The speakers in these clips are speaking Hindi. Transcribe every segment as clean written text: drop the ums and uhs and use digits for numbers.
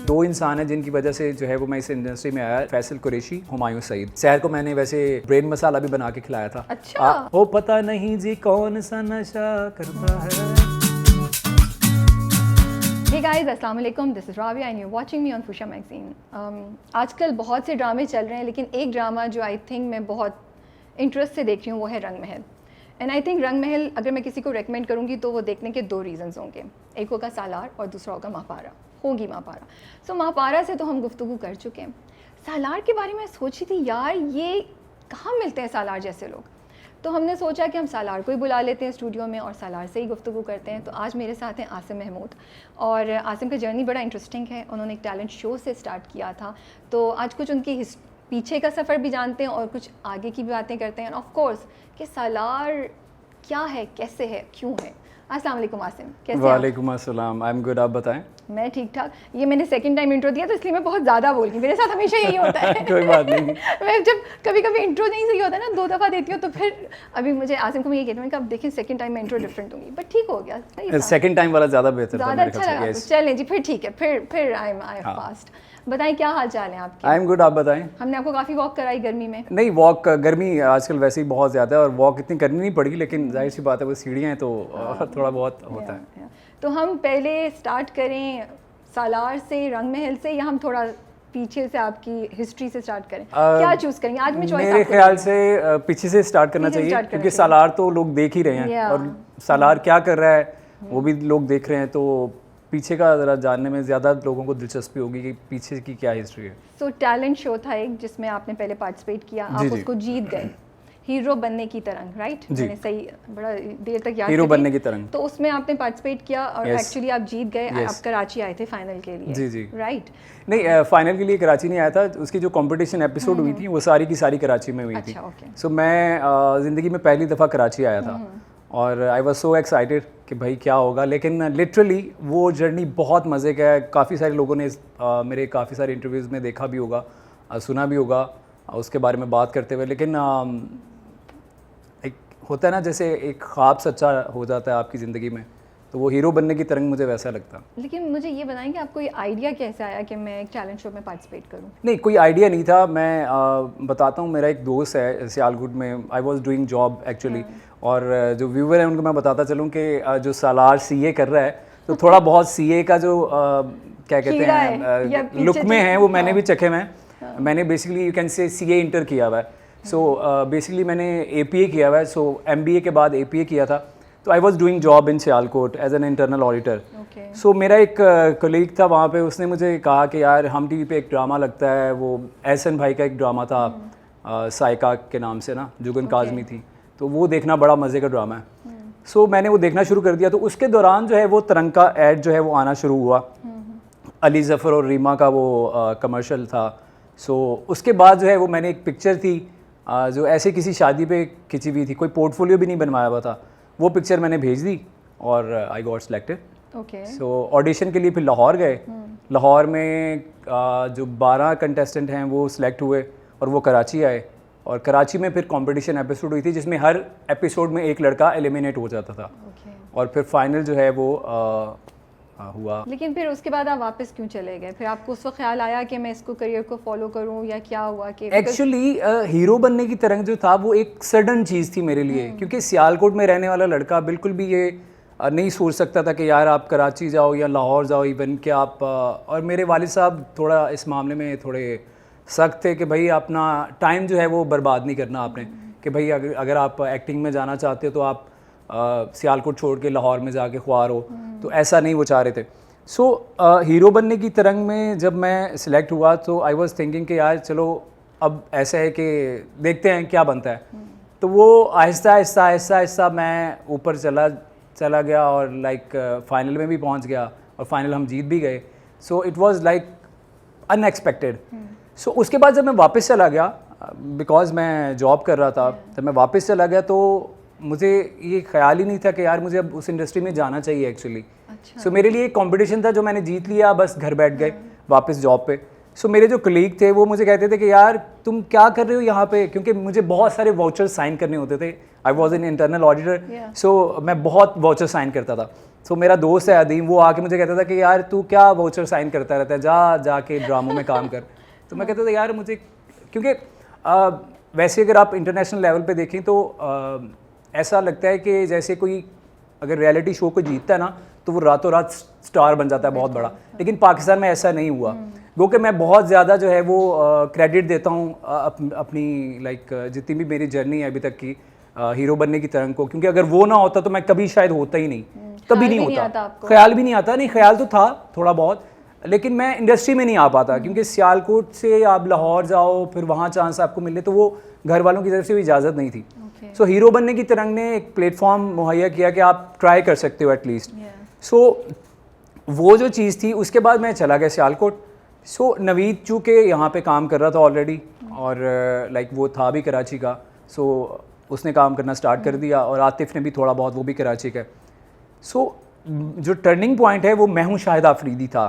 दो इंसान हैं जिनकी वजह से जो है वो मैं इस इंडस्ट्री में आया, फैसल कुरैशी, हुमायूं सईद। सहर को मैंने वैसे ब्रेन मसाला भी बना के खिलाया था। अच्छा। वो पता नहीं जी कौन सा नशा करता है। Hey guys, अस्सलाम वालेकुम, this is Rabia and you watching me on Fusha magazine. आजकल बहुत से ड्रामे चल रहे हैं, लेकिन एक ड्रामा जो आई थिंक मैं बहुत इंटरेस्ट से देख रही हूँ वो है रंग महल। एंड आई थिंक रंग महल अगर मैं किसी को रेकमेंड करूँगी तो वो देखने के दो रीज़न्स होंगे, एक होगा सालार और दूसरा होगा महापारा, होगी महापारा। सो महापारा से तो हम गुफ्तगू कर चुके हैं। सालार के बारे में सोची थी यार ये कहाँ मिलते हैं सालार जैसे लोग, तो हमने सोचा कि हम सालार को ही बुला लेते हैं स्टूडियो में और सालार से ही गुफ्तगू करते हैं। तो आज मेरे साथ हैं आसिम महमूद, और आसिम का जर्नी बड़ा इंटरेस्टिंग है। उन्होंने एक टैलेंट शो से स्टार्ट किया था, तो आज कुछ उनकी पीछे का सफ़र भी जानते हैं और कुछ आगे की भी बातें करते हैं। ऑफ कोर्स कि सालार क्या है, कैसे है, क्यों है। अस्सलाम वालेकुम आसिम, कैसे हैं आप? वालेकुम अस्सलाम, आई एम गुड, आप बताएं। मैं ठीक ठाक। ये मैंने सेकंड टाइम इंट्रो दिया तो इसलिए मैं बहुत ज़्यादा बोल गई, मेरे साथ हमेशा यही होता है। कोई बात नहीं। मैं जब कभी कभी इंट्रो नहीं सही होता ना, 2 दफ़ा देती हूँ तो फिर अभी मुझे आसिम को मैं ये कहती हूँ कि अब देखिए सेकंड टाइम में इंट्रो डिफरेंट होंगी, बट ठीक हो गया, सही था। सेकंड टाइम वाला ज़्यादा बेहतर था ज़्यादा मेरे अच्छा ख्याल लगा। से। चलें जी, फिर ठीक है, फिर आई एम फास्ट। बताएं क्या हाल चाल है आपके? आई एम गुड, आप बताएं। हमने आपको काफ़ी वॉक कराई गर्मी में। नहीं, वॉक गर्मी आजकल वैसे ही बहुत ज़्यादा है और वॉक इतनी करनी नहीं पड़ेगी, लेकिन जाहिर सी बात है वो सीढ़ियाँ हैं तो थोड़ा बहुत होता है। तो हम पहले स्टार्ट करें सालार से, रंग महल से, या हम थोड़ा पीछे से आपकी हिस्ट्री से स्टार्ट करें? क्या चूज़ करेंगे आज? मैं चॉइस मेरे ख्याल से पीछे से स्टार्ट करना पीछे चाहिए, start करना क्योंकि चाहिए। सालार तो लोग देख ही रहे हैं Yeah. और सालार क्या कर रहा है वो भी लोग देख रहे हैं, तो पीछे का ज़रा जानने में ज़्यादा लोगों को दिलचस्पी होगी कि पीछे की क्या हिस्ट्री है। सो टैलेंट शो था एक जिसमें आपने पहले पार्टिसिपेट किया, आप जी, जी। उसको जीत गए, हीरो बनने की तरंग, राइट? जी। मैंने सही बड़ा देर तक याद हीरो करी। बनने की तरंग। तो उसमें आपने पार्टिसिपेट किया और Yes. एक्चुअली आप जीत गए। Yes. आप कराची आए थे फाइनल के लिए, जी, जी। राइट? नहीं, फाइनल के लिए कराची नहीं आया था, उसकी जो कंपटीशन एपिसोड हुई थी वो सारी की सारी कराची में हुई थी। अच्छा, ओके। सो मैं ज़िंदगी में पहली दफ़ा कराची आया था और आई वॉज सो एक्साइटेड कि भाई क्या होगा, लेकिन लिटरली वो जर्नी बहुत मज़े का है। काफ़ी सारे लोगों ने मेरे काफ़ी सारे इंटरव्यूज़ में देखा भी होगा, सुना भी होगा उसके बारे में बात करते हुए, लेकिन एक होता है ना जैसे एक ख्वाब सच्चा हो जाता है आपकी ज़िंदगी में, तो वो हीरो बनने की तरंग मुझे वैसा लगता। लेकिन मुझे ये बताएंगे आपको ये आइडिया कैसे आया कि मैं एक टैलेंट शो में पार्टिसिपेट करूं? नहीं, कोई आइडिया नहीं था। मैं बताता हूँ, मेरा एक दोस्त है सियालकोट में, आई वॉज डूइंग जॉब एक्चुअली, और जो व्यूवर है उनको मैं बताता चलूँ कि जो सालार सीए कर रहा है, तो थोड़ा बहुत सीए का जो क्या कहते कीड़ा है, या हैं पीछे लुक में जो- है वो मैंने हाँ। भी चखे में। मैंने basically you can say CA inter किया हुआ है, सो बेसिकली मैंने एपीए किया हुआ है, सो एमबीए के बाद एपीए किया था। तो I was doing job in Sialkot as an internal auditor. Okay. So मेरा एक कलीग था वहाँ पे, उसने मुझे कहा कि यार हम टीवी पे एक ड्रामा लगता है, वो एहसन भाई का एक ड्रामा था साइका के नाम से ना, जुगन काजमी थी, तो वो देखना बड़ा मज़े का ड्रामा है। सो मैंने वो देखना शुरू कर दिया। तो उसके दौरान जो है वो तरंग का ऐड जो है वो आना शुरू हुआ, अली ज़फ़र और रीमा का वो कमर्शियल था। सो उसके बाद जो है वो मैंने एक पिक्चर थी जो ऐसे किसी शादी पे खिंची हुई थी, कोई पोर्टफोलियो भी नहीं बनवाया हुआ था, वो पिक्चर मैंने भेज दी और I got selected. Okay. So audition के लिए फिर लाहौर गए। लाहौर में जो 12 कंटेस्टेंट हैं वो सिलेक्ट हुए और वो कराची आए, और कराची में फिर कंपटीशन एपिसोड हुई थी जिसमें हर एपिसोड में एक लड़का एलिमिनेट हो जाता था, ओके। और फिर फाइनल जो है वो हुआ। लेकिन फिर उसके बाद आप वापस क्यों चले गए? फिर आपको उस वक्त ख्याल आया कि मैं इसको करियर को फॉलो करूं, या क्या हुआ कि एक्चुअली हीरो बनने की तरंग जो था वो एक सडन चीज़ थी मेरे लिए, क्योंकि सियालकोट में रहने वाला लड़का बिल्कुल भी ये नहीं सोच सकता था कि यार आप कराची जाओ या लाहौर जाओ, इवन कि आप और मेरे वालिद साहब थोड़ा इस मामले में थोड़े सख्त थे कि भाई अपना टाइम जो है वो बर्बाद नहीं करना आपने, कि भाई अगर आप एक्टिंग में जाना चाहते हो तो आप सियालकोट छोड़ के लाहौर में जाके ख्वार हो, तो ऐसा नहीं वो चाह रहे थे। सो हीरो बनने की तरंग में जब मैं सिलेक्ट हुआ तो आई वॉज थिंकिंग कि यार चलो अब ऐसा है कि देखते हैं क्या बनता है। तो वो आहिस्ता आहिस्ता आहिस्ता आहिस्ता मैं ऊपर चला गया और लाइक फाइनल में भी पहुंच गया, और फाइनल हम जीत भी गए। So it was like unexpected. So उसके बाद जब मैं वापस चला गया, बिकॉज मैं जॉब कर रहा था, जब मैं वापस चला गया तो मुझे ये ख्याल ही नहीं था कि यार मुझे अब उस इंडस्ट्री में जाना चाहिए एक्चुअली। अच्छा। सो मेरे लिए एक कंपटीशन था जो मैंने जीत लिया, बस घर बैठ गए वापस जॉब पे। सो मेरे जो कलीग थे वो मुझे कहते थे कि यार तुम क्या कर रहे हो यहाँ पे, क्योंकि मुझे बहुत सारे वाउचर साइन करने होते थे। I was an internal auditor, so मैं बहुत वाउचर साइन करता था। सो मेरा दोस्त है अदीम, वो आके मुझे कहता था कि यार तू क्या वाउचर साइन करता रहता है, जाके ड्रामों में काम कर। तो मैं कहता था यार मुझे, क्योंकि वैसे अगर आप इंटरनेशनल लेवल पे देखें तो ऐसा लगता है कि जैसे कोई अगर रियलिटी शो को जीतता है ना तो वो रातों रात स्टार बन जाता है बहुत बड़ा, लेकिन पाकिस्तान में ऐसा नहीं हुआ। गो कि मैं बहुत ज़्यादा जो है वो क्रेडिट देता हूँ अपनी जितनी भी मेरी जर्नी है अभी तक की हीरो बनने की तरंग को, क्योंकि अगर वो ना होता तो मैं कभी शायद होता ही नहीं, कभी नहीं होता, ख्याल भी नहीं आता। नहीं, ख्याल तो था थोड़ा बहुत, लेकिन मैं इंडस्ट्री में नहीं आ पाता, क्योंकि सियालकोट से आप लाहौर जाओ फिर वहाँ चांस आपको मिले तो वो घर वालों की तरफ से भी इजाज़त नहीं थी। सो हीरो बनने की तरंग ने एक प्लेटफॉर्म मुहैया किया कि आप ट्राई कर सकते हो एटलीस्ट। सो वो जो चीज़ थी, उसके बाद मैं चला गया सियालकोट। सो नवीद चूँकि यहाँ पे काम कर रहा था ऑलरेडी और वो था भी कराची का, सो उसने काम करना स्टार्ट कर दिया, और आतिफ ने भी थोड़ा बहुत, वो भी कराची का। सो जो टर्निंग पॉइंट है वो मैं हूँ शाहिद आफरीदी था।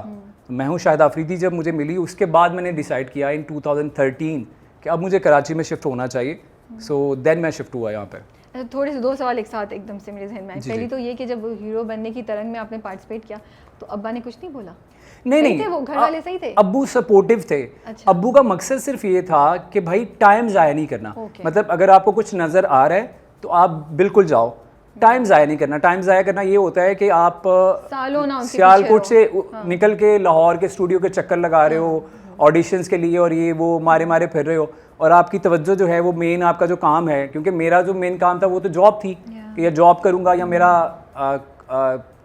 मैं हूँ शाहिद आफरीदी जब मुझे मिली, उसके बाद मैंने डिसाइड किया इन 2013 कि अब मुझे कराची में शिफ्ट होना चाहिए। सो देन मैं शिफ्ट हुआ यहाँ पे। थोड़े से 2 सवाल एक साथ एकदम से मेरे जहन में आए। पहली तो ये कि जब हीरो बनने की तरंग में आपने पार्टिसिपेट किया तो अब्बा ने कुछ नहीं बोला? नहीं थे वो, घर वाले सही थे? अब्बू सपोर्टिव थे। अच्छा। अब्बू का मकसद सिर्फ ये था कि भाई टाइम ज़ाया नहीं करना। मतलब अगर आपको कुछ नज़र आ रहा है तो आप बिल्कुल जाओ, टाइम ज़ाया नहीं करना। टाइम ज़ाया करना ये होता है कि आप सियालकोट से निकल के लाहौर के स्टूडियो के चक्कर लगा रहे हो ऑडिशंस के लिए और ये वो मारे फिर रहे हो, और आपकी तवज्जो जो है वो मेन आपका जो काम है, क्योंकि मेरा जो मेन काम था वो तो जॉब थी कि या जॉब करूँगा या मेरा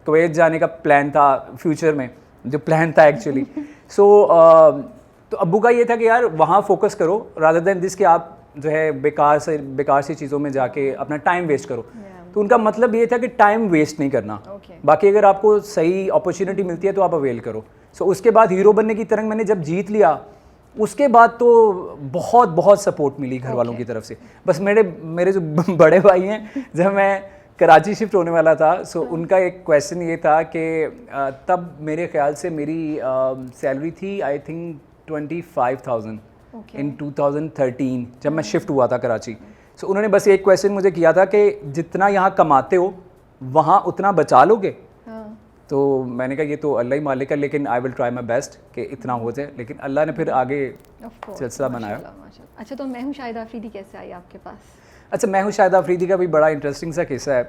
कुवैत जाने का प्लान था फ्यूचर में, जो प्लान था एक्चुअली। सो तो अब्बू का ये था कि यार वहाँ फोकस करो रादर देन दिस कि आप जो है बेकार सी चीज़ों में जाके अपना टाइम वेस्ट करो। तो उनका मतलब ये था कि टाइम वेस्ट नहीं करना। बाकी अगर आपको सही अपॉर्चुनिटी मिलती है तो आप अवेल करो। सो उसके बाद हीरो बनने की तरंग मैंने जब जीत लिया, उसके बाद तो बहुत सपोर्ट मिली घर वालों की तरफ से। बस मेरे जो बड़े भाई हैं, जब मैं कराची शिफ्ट होने वाला था, सो उनका एक क्वेश्चन ये था कि तब मेरे ख्याल से मेरी सैलरी थी आई थिंक 25,000 इन 2013 जब मैं शिफ्ट हुआ था कराची। सो उन्होंने बस एक क्वेश्चन मुझे किया था कि जितना यहाँ कमाते हो वहाँ उतना बचा लोगे? तो मैंने कहा ये तो अल्लाह ही मालिक है, लेकिन I will try my best कि इतना हो जाए। लेकिन अल्लाह ने फिर आगे सिलसिला बनाया। अच्छा, तो मैं हूँ शाहिद आफरीदी कैसे आई आपके पास? अच्छा, मैं हूँ शाहिद आफरीदी का भी बड़ा इंटरेस्टिंग सा किस्सा है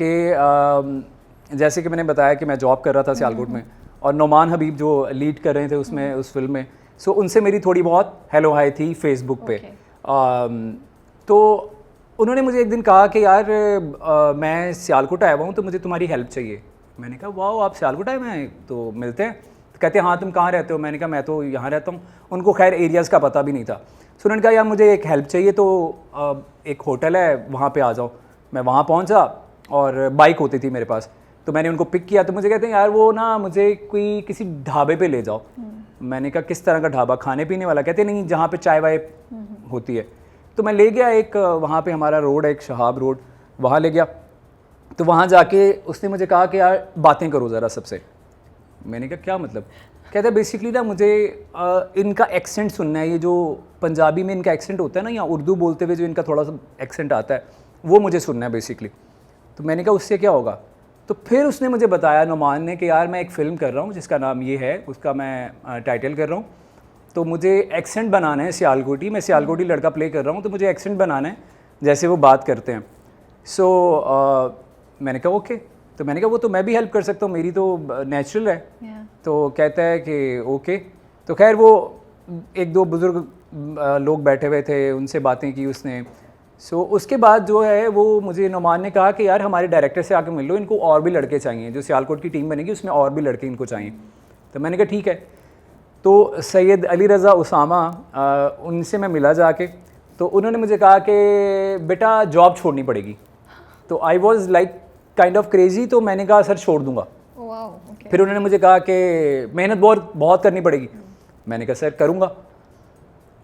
कि जैसे कि मैंने बताया कि मैं जॉब कर रहा था सियालकोट में, और नोमान हबीब जो लीड कर रहे थे उसमें उस फिल्म में, सो उनसे मेरी थोड़ी बहुत हेलो हाय थी फेसबुक पे। तो उन्होंने मुझे एक दिन कहा कि यार मैं सियालकोट आया हुआ हूँ तो मुझे तुम्हारी हेल्प चाहिए। मैंने कहा वाह, आप सियालकोट आए हैं तो मिलते हैं। तो कहते हैं हाँ तुम कहाँ रहते हो? मैंने कहा मैं तो यहाँ रहता हूँ। उनको खैर एरियाज़ का पता भी नहीं था। सो उन्होंने कहा यार मुझे एक हेल्प चाहिए, तो एक होटल है वहाँ पे आ जाओ। मैं वहाँ पहुँचा और बाइक होती थी मेरे पास, तो मैंने उनको पिक किया। तो मुझे कहते हैं यार वो ना मुझे किसी ढाबे पे ले जाओ। मैंने कहा किस तरह का ढाबा? खाने पीने वाला? कहते नहीं, जहाँ पे चाय वाय होती है। तो मैं ले गया, एक वहाँ पे हमारा रोड है, एक शहाब रोड, वहाँ ले गया। तो वहाँ जाके उसने मुझे कहा कि यार बातें करो ज़रा सबसे। मैंने कहा क्या मतलब? कहता है बेसिकली ना मुझे इनका एक्सेंट सुनना है, ये जो पंजाबी में इनका एक्सेंट होता है ना, या उर्दू बोलते हुए जो इनका थोड़ा सा एक्सेंट आता है वो मुझे सुनना है बेसिकली। तो मैंने कहा उससे क्या होगा? तो फिर उसने मुझे बताया नुमान ने कि यार मैं एक फ़िल्म कर रहा हूँ जिसका नाम ये है, उसका मैं टाइटल कर रहा हूँ, तो मुझे एक्सेंट बनाना है सियालकोटी। मैं सियालकोटी लड़का प्ले कर रहा हूँ, तो मुझे एक्सेंट बनाना है जैसे वो बात करते हैं। सो मैंने कहा ओके। तो मैंने कहा वो तो मैं भी हेल्प कर सकता हूँ, मेरी तो नेचुरल है। तो कहता है कि ओके। तो खैर वो एक दो बुज़ुर्ग लोग बैठे हुए थे, उनसे बातें की उसने। सो उसके बाद जो है वो मुझे नुमान ने कहा कि यार हमारे डायरेक्टर से आके मिल लो, इनको और भी लड़के चाहिए, जो सियालकोट की टीम बनेगी उसमें और भी लड़के इनको चाहिए। तो मैंने कहा ठीक है। तो सैयद अली रज़ा उसामा उनसे मैं मिला जाके, तो उन्होंने मुझे कहा कि बेटा जॉब छोड़नी पड़ेगी। तो I was like kind of crazy. तो मैंने कहा सर छोड़ दूंगा। फिर उन्होंने मुझे कहा कि मेहनत बहुत करनी पड़ेगी। मैंने कहा सर करूँगा।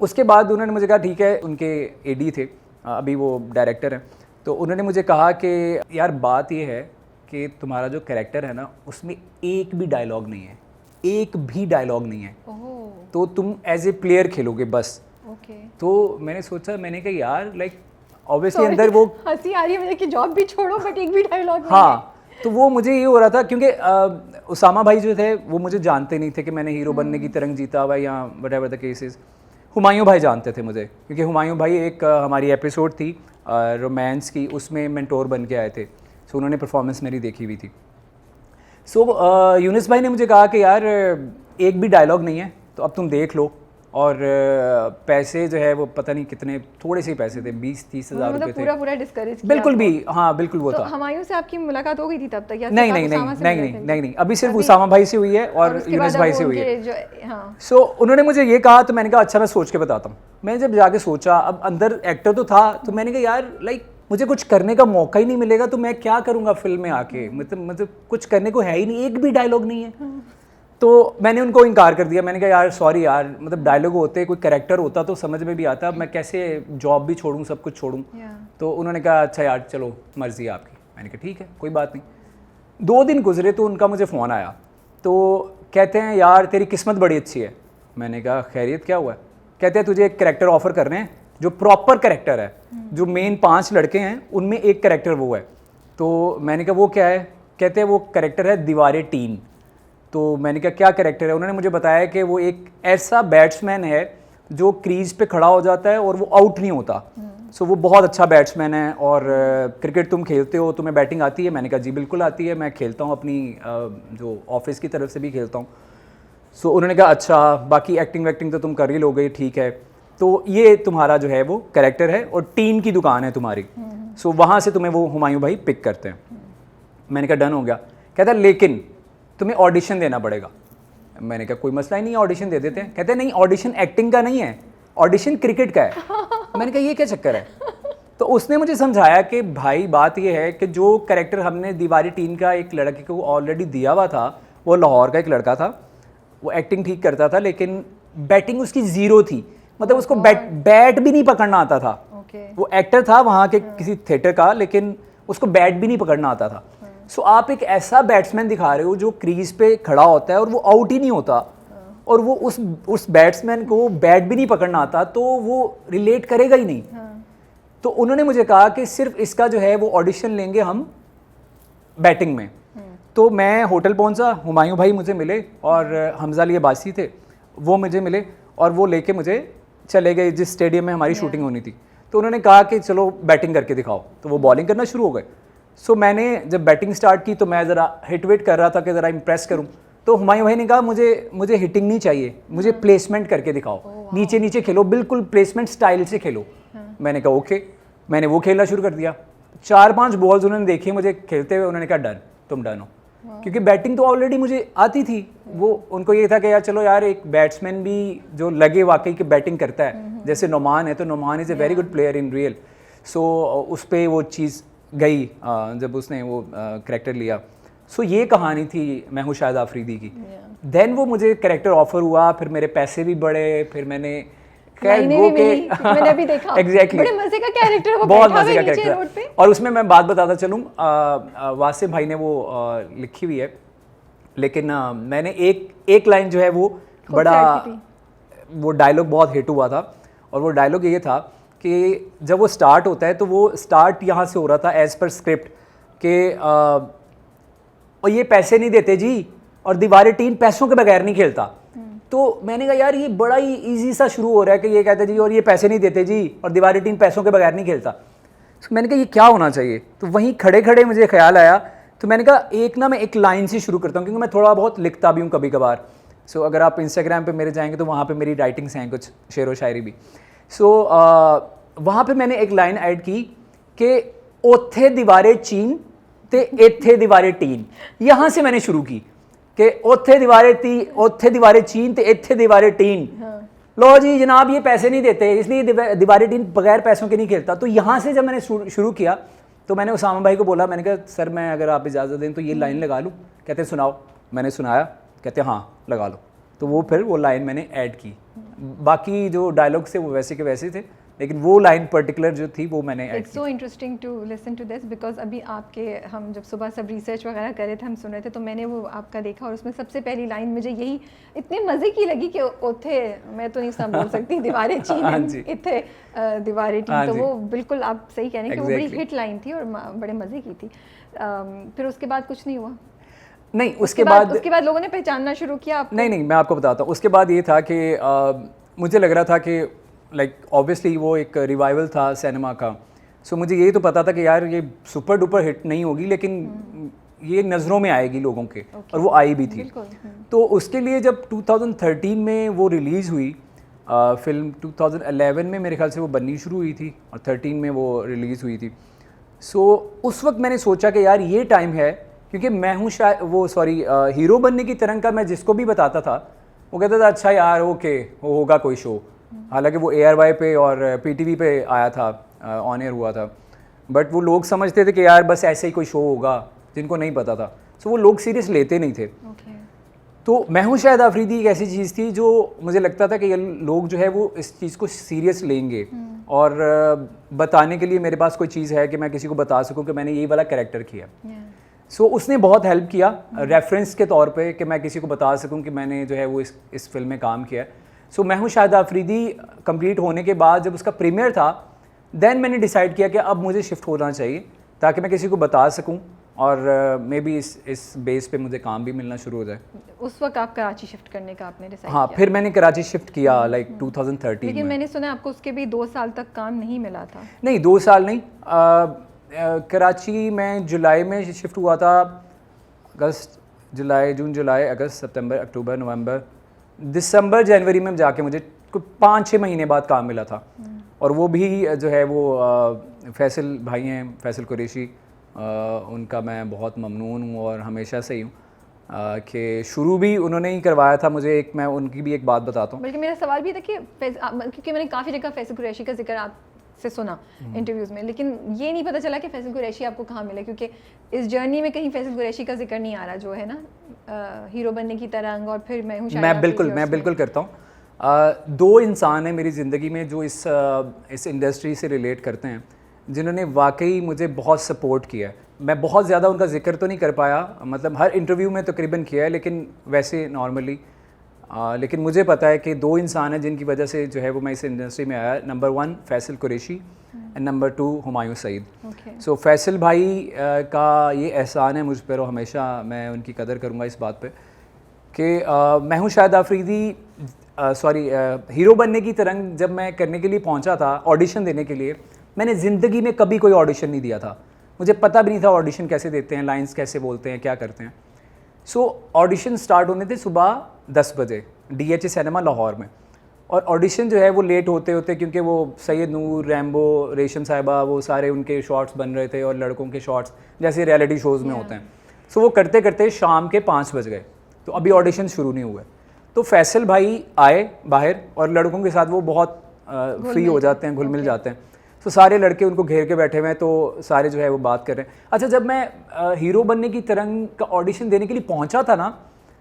उसके बाद उन्होंने मुझे कहा ठीक है, उनके एडी थे, अभी वो डायरेक्टर हैं, तो उन्होंने मुझे कहा कि यार बात ये है कि तुम्हारा जो कैरेक्टर है ना उसमें एक भी डायलॉग नहीं है, एक भी डायलॉग नहीं है, तो तुम एज ए प्लेयर खेलोगे बस। तो मैंने सोचा, मैंने कहा यार लाइक ऑब्वियसली अंदर वो हंसी आ रही है मुझे कि जॉब भी छोड़ो बट एक भी डायलॉग नहीं। हाँ, तो वो मुझे ये हो रहा था क्योंकि उसामा भाई जो थे वो मुझे जानते नहीं थे कि मैंने हीरो बनने की तरंग जीता हुआ या what ever the cases. Humayun भाई जानते थे मुझे, क्योंकि हुमायूं भाई एक हमारी एपिसोड थी रोमांस की, उसमें मेंटोर बन के आए थे। सो उन्होंने परफॉर्मेंस मेरी देखी हुई थी। सो यूनिस भाई ने मुझे कहा कि यार एक भी डायलॉग नहीं है तो अब तुम देख लो, और पैसे जो है वो पता नहीं कितने, थोड़े से ही पैसे थे, 20-30 हज़ार रुपये थे। पूरा डिस्करेज बिल्कुल भी, हाँ बिल्कुल वो तो था। हुमायूं से आपकी मुलाकात हो गई थी तब तक या नहीं नहीं नहीं नहीं नहीं नहीं नहीं, अभी सिर्फ उसामा भाई से हुई है और यूनिस भाई से हुई है। सो उन्होंने मुझे ये कहा तो मैंने कहा अच्छा मैं सोच के बताता हूँ। मैंने जब जाके सोचा, अब अंदर एक्टर तो था, तो मैंने कहा यार लाइक मुझे कुछ करने का मौका ही नहीं मिलेगा तो मैं क्या करूँगा फिल्म में आके, मतलब कुछ करने को है ही नहीं, एक भी डायलॉग नहीं है। तो मैंने उनको इनकार कर दिया। मैंने कहा यार सॉरी यार, मतलब डायलॉग होते, कोई कैरेक्टर होता तो समझ में भी आता, अब मैं कैसे जॉब भी छोड़ूं, सब कुछ छोड़ूं। तो उन्होंने कहा अच्छा यार चलो मर्जी है आपकी। मैंने कहा ठीक है कोई बात नहीं। 2 दिन गुजरे तो उनका मुझे फ़ोन आया, तो कहते हैं यार तेरी किस्मत बड़ी अच्छी है। मैंने कहा खैरियत क्या हुआ है? कहते हैं तुझे एक कैरेक्टर ऑफर कर रहे हैं जो प्रॉपर कैरेक्टर है, जो मेन 5 लड़के हैं उनमें एक कैरेक्टर वो है। तो मैंने कहा वो क्या है? कहते हैं वो कैरेक्टर है दीवारे टीन। तो मैंने कहा क्या कैरेक्टर है? उन्होंने मुझे बताया कि वो एक ऐसा बैट्समैन है जो क्रीज पे खड़ा हो जाता है और वो आउट नहीं होता। सो वो बहुत अच्छा बैट्समैन है। और क्रिकेट तुम खेलते हो, तुम्हें बैटिंग आती है? मैंने कहा जी बिल्कुल आती है, मैं खेलता हूँ, अपनी जो ऑफिस की तरफ से भी खेलता हूँ। सो उन्होंने कहा अच्छा बाकी एक्टिंग वैक्टिंग तो तुम कर ही लोगे, ठीक है, तो ये तुम्हारा जो है वो कैरेक्टर है और टीन की दुकान है तुम्हारी। सो वहाँ से तुम्हें वो हुमायूं भाई पिक करते हैं। मैंने कहा डन हो गया। कहता लेकिन तुम्हें ऑडिशन देना पड़ेगा। मैंने कहा कोई मसला ही नहीं है, ऑडिशन दे देते हैं। कहते हैं नहीं ऑडिशन एक्टिंग का नहीं है, ऑडिशन क्रिकेट का है। मैंने कहा ये क्या चक्कर है? तो उसने मुझे समझाया कि भाई बात ये है कि जो कैरेक्टर हमने दीवारी टीम का एक लड़के को ऑलरेडी दिया हुआ था, वो लाहौर का एक लड़का था, वो एक्टिंग ठीक करता था लेकिन बैटिंग उसकी ज़ीरो थी, मतलब उसको बैट भी नहीं पकड़ना आता था। वो एक्टर था वहाँ के किसी थिएटर का, लेकिन उसको बैट भी नहीं पकड़ना आता था। सो आप एक ऐसा बैट्समैन दिखा रहे हो जो क्रीज पे खड़ा होता है और वो आउट ही नहीं होता, और वो उस बैट्समैन को बैट भी नहीं पकड़ना आता, तो वो रिलेट करेगा ही नहीं। तो उन्होंने मुझे कहा कि सिर्फ इसका जो है वो ऑडिशन लेंगे हम बैटिंग में। तो मैं होटल पहुंचा, हुमायूं भाई मुझे मिले और हमजा अली अब्बासी थे, वो मुझे मिले और वो लेके मुझे चले गए जिस स्टेडियम में हमारी शूटिंग होनी थी। तो उन्होंने कहा कि चलो बैटिंग करके दिखाओ, तो वो बॉलिंग करना शुरू हो गए। सो मैंने जब बैटिंग स्टार्ट की तो मैं ज़रा हिट वेट कर रहा था कि ज़रा इम्प्रेस करूं। तो हुमायूं भाई ने कहा मुझे हिटिंग नहीं चाहिए, मुझे प्लेसमेंट करके दिखाओ, नीचे नीचे खेलो, बिल्कुल प्लेसमेंट स्टाइल से खेलो। मैंने कहा ओके। मैंने वो खेलना शुरू कर दिया। 4-5 बॉल्स उन्होंने देखी मुझे खेलते हुए, उन्होंने कहा डन, तुम डन हो। क्योंकि बैटिंग तो ऑलरेडी मुझे आती थी। वो उनको ये था कि यार चलो यार एक बैट्समैन भी जो लगे वाकई कि बैटिंग करता है, जैसे नोमान है, तो Noman is a very good player in real. So उस पर वो चीज़ गई जब उसने वो कैरेक्टर लिया। सो ये कहानी थी मैं हूँ शाहिद आफरीदी की। देन वो मुझे कैरेक्टर ऑफर हुआ, फिर मेरे पैसे भी बढ़े, फिर मैंने मैंने भी देखा एग्जैक्टली बड़े मजे का कैरेक्टर, वो बहुत बैठा मजे का नीचे कैरेक्टर। रोड पे। और उसमें मैं बात बताता चलूँ, वासिफ भाई ने वो लिखी हुई है, लेकिन मैंने एक लाइन जो है वो बड़ा, वो डायलॉग बहुत हिट हुआ था। और वो डायलॉग ये था कि जब वो स्टार्ट होता है तो वो स्टार्ट यहाँ से हो रहा था एज पर स्क्रिप्ट कि और ये पैसे नहीं देते जी, और दीवारें टीम पैसों के बगैर नहीं खेलता। तो मैंने कहा यार ये बड़ा ही इजी सा शुरू हो रहा है कि ये कहते जी और ये पैसे नहीं देते जी, और दीवारें टीम पैसों के बगैर नहीं खेलता। तो मैंने कहा ये क्या होना चाहिए? तो वहीं खड़े खड़े मुझे ख्याल आया, तो मैंने कहा मैं एक लाइन से शुरू करता हूँ, क्योंकि मैं थोड़ा बहुत लिखता भी हूँ कभी कभार। सो अगर आप इंस्टाग्राम पे मेरे जाएंगे तो वहाँ पे मेरी राइटिंग्स हैं, कुछ शेर व शायरी भी। सो वहाँ पे मैंने एक लाइन ऐड की कि ओथे दीवारे चीन ते एथे दीवारे टीन। यहाँ से मैंने शुरू की कि ओथे दीवारे चीन ते एथे दीवारे टीन। लो जी जनाब ये पैसे नहीं देते, इसलिए दीवारे टीन बगैर पैसों के नहीं खेलता। तो यहाँ से जब मैंने शुरू किया तो मैंने उसामा भाई को बोला, मैंने कहा सर मैं अगर आप इजाज़त दें तो ये लाइन लगा लूँ? कहते सुनाओ। मैंने सुनाया, कहते हाँ लगा लो। तो वो फिर वो लाइन मैंने ऐड की। बाकी जो डायलॉग्स थे वो वैसे के वैसे थे, लेकिन वो लाइन पर्टिकुलर जो थी वो मैंने ऐड की। So interesting to listen to this, because अभी आपके हम जब सुबह सब रिसर्च वगैरह कर रहे थे, हम सुन रहे थे, तो मैंने वो आपका देखा और उसमें सबसे पहली लाइन मुझे यही इतने मज़े की लगी कि ओथे, मैं तो नहीं सब बोल सकती, दीवारें चीन इथे दीवारें टीन। तो वो बिल्कुल आप सही कह रहे हैं कि वो बड़ी हिट लाइन थी और बड़े मज़े की थी। फिर उसके बाद कुछ नहीं हुआ? नहीं, उसके बाद लोगों ने पहचानना शुरू किया आपको? नहीं, मैं आपको बताता हूँ। उसके बाद ये था कि मुझे लग रहा था कि लाइक ऑब्वियसली वो एक रिवाइवल था सिनेमा का। सो मुझे ये तो पता था कि यार ये सुपर डुपर हिट नहीं होगी, लेकिन ये नज़रों में आएगी लोगों के, और वो आई भी थी। तो उसके लिए जब 2013 में वो रिलीज़ हुई फिल्म, 2011 में मेरे ख्याल से वो बननी शुरू हुई थी और 13 में वो रिलीज़ हुई थी। सो उस वक्त मैंने सोचा कि यार ये टाइम है, क्योंकि मैं हूँ हीरो बनने की तरंग का मैं जिसको भी बताता था वो कहता था अच्छा यार ओके वो होगा कोई शो। हालांकि वो ARY पे और PTV पे आया था, ऑन एयर हुआ था, बट वो लोग समझते थे कि यार बस ऐसे ही कोई शो होगा, जिनको नहीं पता था। सो वो लोग सीरियस लेते नहीं थे। तो मैं हूँ शायद आफरीदी एक ऐसी चीज़ थी जो मुझे लगता था कि ये लोग जो है वो इस चीज़ को सीरियस लेंगे, और बताने के लिए मेरे पास कोई चीज़ है कि मैं किसी को बता सकूं कि मैंने ये वाला कैरेक्टर किया। सो उसने बहुत हेल्प किया रेफरेंस के तौर पे कि मैं किसी को बता सकूं कि मैंने जो है वो इस फिल्म में काम किया। सो मैं हूँ शायद आफरीदी कंप्लीट होने के बाद जब उसका प्रीमियर था, देन मैंने डिसाइड किया कि अब मुझे शिफ्ट होना चाहिए ताकि मैं किसी को बता सकूं, और मे बी इस बेस पे मुझे काम भी मिलना शुरू हो जाए। उस वक्त आप कराची शिफ्ट करने का आपने डिसाइड हाँ, किया? फिर मैंने कराची शिफ्ट किया लाइक 2013 लेकिन में। मैंने सुना आपको उसके भी 2 साल तक काम नहीं मिला था। नहीं, 2 साल नहीं, कराची में जुलाई में शिफ्ट हुआ था। जून जुलाई अगस्त सितंबर अक्टूबर नवंबर दिसंबर जनवरी में जाके मुझे 5-6 महीने बाद काम मिला था। और वो भी जो है वो फैसल भाई हैं, फैसल कुरैशी, उनका मैं बहुत ममनून हूँ और हमेशा से ही हूँ कि शुरू भी उन्होंने ही करवाया था मुझे। मैं उनकी भी एक बात बताता हूँ। बल्कि मेरा सवाल भी था कि क्योंकि मैंने काफ़ी जगह फैसल कुरैशी का जिक्र आपसे सुना इंटरव्यूज़ में, लेकिन ये नहीं पता चला कि फैसल कुरैशी आपको कहाँ मिले, क्योंकि इस जर्नी में कहीं फैसल कुरैशी का जिक्र नहीं आ रहा, जो है ना हीरो बनने की तरंग। और फिर मैं हूँ मैं बिल्कुल करता हूँ। 2 इंसान हैं मेरी ज़िंदगी में जो इस इंडस्ट्री से रिलेट करते हैं, जिन्होंने वाकई मुझे बहुत सपोर्ट किया है। मैं बहुत ज़्यादा उनका जिक्र तो नहीं कर पाया, मतलब हर इंटरव्यू में तकरीबन किया है, लेकिन वैसे नॉर्मली। लेकिन मुझे पता है कि 2 इंसान हैं जिनकी वजह से जो है वो मैं इस इंडस्ट्री में आया। Number 1 Faisal Qureshi and number 2 Humayun Saeed. So Faisal भाई का ये एहसान है मुझ पर, और हमेशा मैं उनकी कदर करूँगा इस बात पे कि मैं हूँ शायद आफरीदी हीरो बनने की तरंग जब मैं करने के लिए पहुँचा था ऑडिशन देने के लिए, मैंने ज़िंदगी में कभी कोई ऑडिशन नहीं दिया था। मुझे पता भी नहीं था ऑडिशन कैसे देते हैं, लाइंस कैसे बोलते हैं, क्या करते हैं। सो ऑडिशन स्टार्ट होने थे सुबह 10 बजे DH सिनेमा लाहौर में, और ऑडिशन जो है वो लेट होते होते, क्योंकि वो सैयद नूर, रैम्बो, रेशम साहिबा, वो सारे उनके शॉट्स बन रहे थे और लड़कों के शॉट्स जैसे रियलिटी शोज़ में होते हैं। सो वो करते करते शाम के 5 बज गए, तो अभी ऑडिशन शुरू नहीं हुए। तो फैसल भाई आए बाहर, और लड़कों के साथ वो बहुत फ्री हो जाते हैं, घुल मिल जाते हैं। तो सारे लड़के उनको घेर के बैठे हुए हैं, तो सारे जो है वो बात कर रहे हैं। अच्छा, जब मैं हीरो बनने की तरंग का ऑडिशन देने के लिए पहुंचा था ना,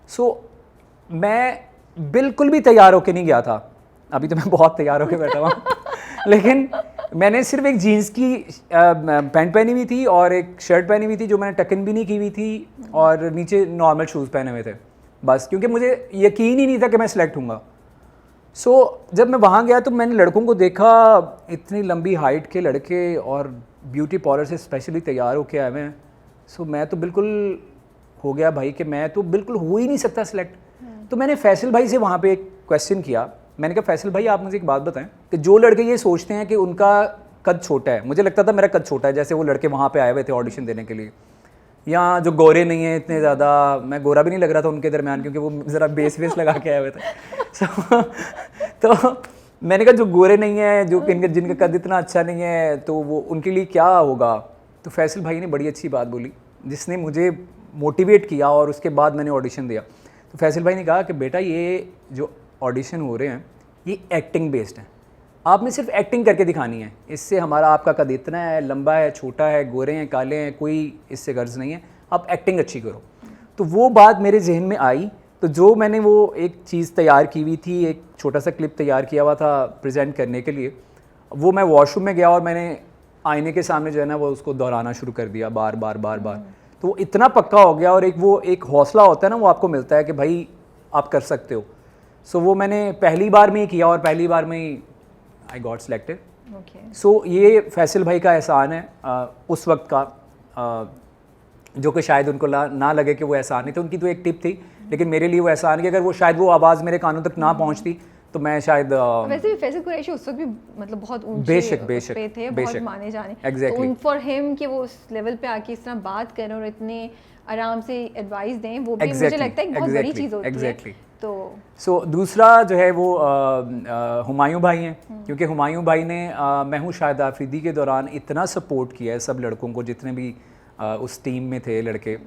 सो मैं बिल्कुल भी तैयार होके नहीं गया था। अभी तो मैं बहुत तैयार होके बैठा हुआ लेकिन मैंने सिर्फ एक जीन्स की पैंट पहनी हुई थी और एक शर्ट पहनी हुई थी जो मैंने टकन भी नहीं की हुई थी, और नीचे नॉर्मल शूज़ पहने हुए थे बस, क्योंकि मुझे यकीन ही नहीं था कि मैं सिलेक्ट हूँगा। सो जब मैं वहाँ गया तो मैंने लड़कों को देखा, इतनी लंबी हाइट के लड़के और ब्यूटी पार्लर से स्पेशली तैयार होके आए हुए हैं। सो मैं तो बिल्कुल हो गया भाई कि मैं तो बिल्कुल हो ही नहीं सकता सिलेक्ट। तो मैंने फैसल भाई से वहाँ पे एक क्वेश्चन किया। मैंने कहा फैसल भाई आप मुझे एक बात बताएं कि जो लड़के ये सोचते हैं कि उनका कद छोटा है, मुझे लगता था मेरा कद छोटा है जैसे वो लड़के वहाँ पे आए हुए थे ऑडिशन देने के लिए, या जो गोरे नहीं हैं इतने ज़्यादा, मैं गोरा भी नहीं लग रहा था उनके दरमियान क्योंकि वो ज़रा बेस लगा के आए हुए थे तो मैंने कहा जो गोरे नहीं हैं, जो जिनका कद इतना अच्छा नहीं है, तो वो उनके लिए क्या होगा। तो फैसल भाई ने बड़ी अच्छी बात बोली जिसने मुझे मोटिवेट किया, और उसके बाद मैंने ऑडिशन दिया। तो फैसल भाई ने कहा कि बेटा ये जो ऑडिशन हो रहे हैं ये एक्टिंग बेस्ड है, आपने सिर्फ एक्टिंग करके दिखानी है, इससे हमारा आपका कद इतना है, लंबा है, छोटा है, गोरे हैं, काले हैं, कोई इससे गर्ज नहीं है, आप एक्टिंग अच्छी करो। तो वो बात मेरे जहन में आई, तो जो मैंने वो एक चीज़ तैयार की हुई थी, एक छोटा सा क्लिप तैयार किया हुआ था प्रेजेंट करने के लिए, वो मैं वॉशरूम में गया और मैंने आईने के सामने जो है ना वो उसको दोहराना शुरू कर दिया बार बार। तो वो इतना पक्का हो गया, और एक हौसला होता है ना वो आपको मिलता है कि भाई आप कर सकते हो। सो वो मैंने पहली बार में ही किया और पहली बार में ही आई गॉट सिलेक्टेड। सो ये फैसल भाई का एहसान है उस वक्त का, जो कि शायद उनको ना लगे कि वो एहसान नहीं, तो उनकी तो एक टिप थी, लेकिन मेरे लिए वो एहसान कि अगर वो शायद वो आवाज़ मेरे कानों तक ना पहुंचती तो मैं शायद वैसे भी फैसल कुरैशी उस वक्त भी मतलब बहुत ऊंचे बेशक पे थे, बहुत माने जाने। Exactly. तो फॉर हिम कि वो उस लेवल पे आके इस तरह बात करें और इतने आराम से एडवाइस दें, वो भी मुझे लगता है एक बहुत बड़ी चीज़ होती है। तो सो दूसरा जो है वो हुमायूं भाई हैं, क्योंकि हुमायूं भाई ने मैं हूँ शाहिद आफरीदी के दौरान इतना सपोर्ट किया है सब लड़कों को, जितने भी उस टीम में थे लड़के,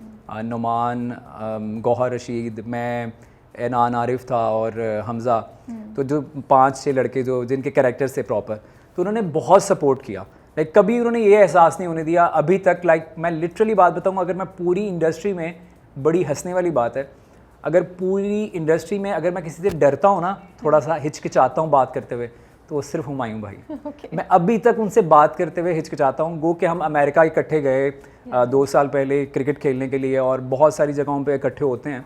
नुमान, गौहर रशीद, मैं, एनान आरिफ था और हमज़ा, तो जो 5-6 लड़के जो जिनके कैरेक्टर्स थे प्रॉपर, तो उन्होंने बहुत सपोर्ट किया। लाइक कभी उन्होंने ये एहसास नहीं होने दिया अभी तक। लाइक मैं लिटरली बात बताऊँ, अगर मैं पूरी इंडस्ट्री में, बड़ी हंसने वाली बात है, अगर पूरी इंडस्ट्री में अगर मैं किसी से डरता हूँ ना, थोड़ा सा हिचकिचाता हूँ बात करते हुए, तो वो सिर्फ हुमायूं भाई। मैं अभी तक उनसे बात करते हुए हिचकिचाता हूँ। गो कि हम अमेरिका इकट्ठे गए 2 साल पहले क्रिकेट खेलने के लिए और बहुत सारी जगहों पे इकट्ठे होते हैं,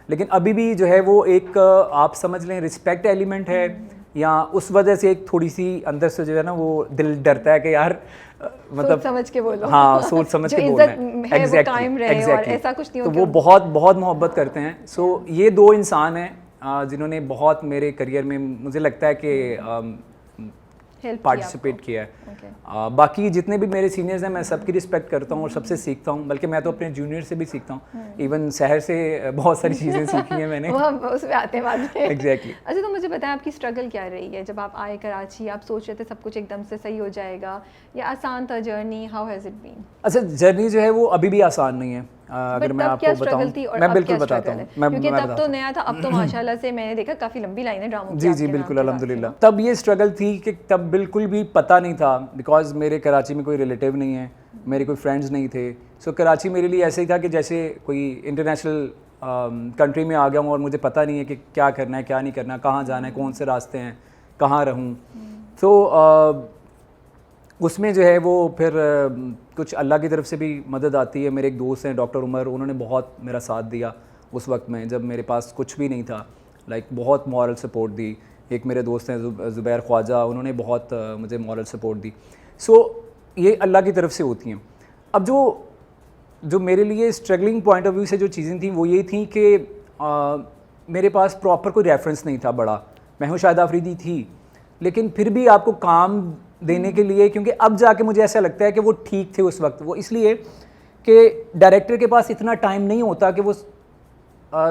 लेकिन अभी भी जो है वो एक आप समझ लें रिस्पेक्ट एलिमेंट है, या उस वजह से एक थोड़ी सी अंदर से जो है ना वो दिल डरता है कि यार मतलब सोच समझ के बोलो। हाँ, सोच समझ के बोलना है। एग्जैक्टली, ऐसा कुछ नहीं हो। तो वो बहुत बहुत मोहब्बत करते हैं। सो ये 2 इंसान हैं जिन्होंने बहुत मेरे करियर में मुझे लगता है कि पार्टिसिपेट किया है। बाकी जितने भी मेरे सीनियर्स हैं मैं सबकी रिस्पेक्ट करता हूँ और सबसे सीखता हूँ, बल्कि मैं तो अपने जूनियर से भी सीखता हूँ। इवन शहर से बहुत सारी चीज़ें सीखी हैं मैंने। उस पे आते हैं बाद में। एग्जैक्टली। अच्छा, तो मुझे बताएं आपकी स्ट्रगल क्या रही है जब आप आए कराची? आप सोच रहे थे सब कुछ एकदम से सही हो जाएगा, या आसान था journey? How has it been? अच्छा, जर्नी जो है वो अभी भी आसान नहीं है। अगर मैं आपको बताऊं, मैं बिल्कुल बताता हूँ। क्योंकि तब तो नया था, अब तो माशाल्लाह से मैंने देखा काफ़ी लंबी लाइनें ड्रामों की। जी बिल्कुल, अल्हम्दुलिल्लाह। तब ये स्ट्रगल थी कि तब बिल्कुल भी पता नहीं था, बिकॉज मेरे कराची में कोई रिलेटिव नहीं है, मेरे कोई फ्रेंड्स नहीं थे। सो कराची मेरे लिए ऐसे ही था कि जैसे कोई इंटरनेशनल कंट्री में आ गया हूँ और मुझे पता नहीं है कि क्या करना है क्या नहीं करना, कहाँ जाना है, कौन से रास्ते हैं, कहाँ रहूँ। तो उसमें जो है वो फिर कुछ अल्लाह की तरफ से भी मदद आती है। मेरे एक दोस्त हैं डॉक्टर उमर, उन्होंने बहुत मेरा साथ दिया उस वक्त में जब मेरे पास कुछ भी नहीं था। लाइक बहुत मॉरल सपोर्ट दी। एक मेरे दोस्त हैं ज़ुबैर ख्वाजा, उन्होंने बहुत मुझे मॉरल सपोर्ट दी। सो ये अल्लाह की तरफ से होती हैं। अब जो मेरे लिए स्ट्रगलिंग पॉइंट ऑफ व्यू से जो चीज़ें थी वो ये थी कि मेरे पास प्रॉपर कोई रेफरेंस नहीं था बड़ा। मैं हूँ शाहिद आफरीदी थी, लेकिन फिर भी आपको काम देने के लिए, क्योंकि अब जाके मुझे ऐसा लगता है कि वो ठीक थे उस वक्त। वो इसलिए कि डायरेक्टर के पास इतना टाइम नहीं होता कि वो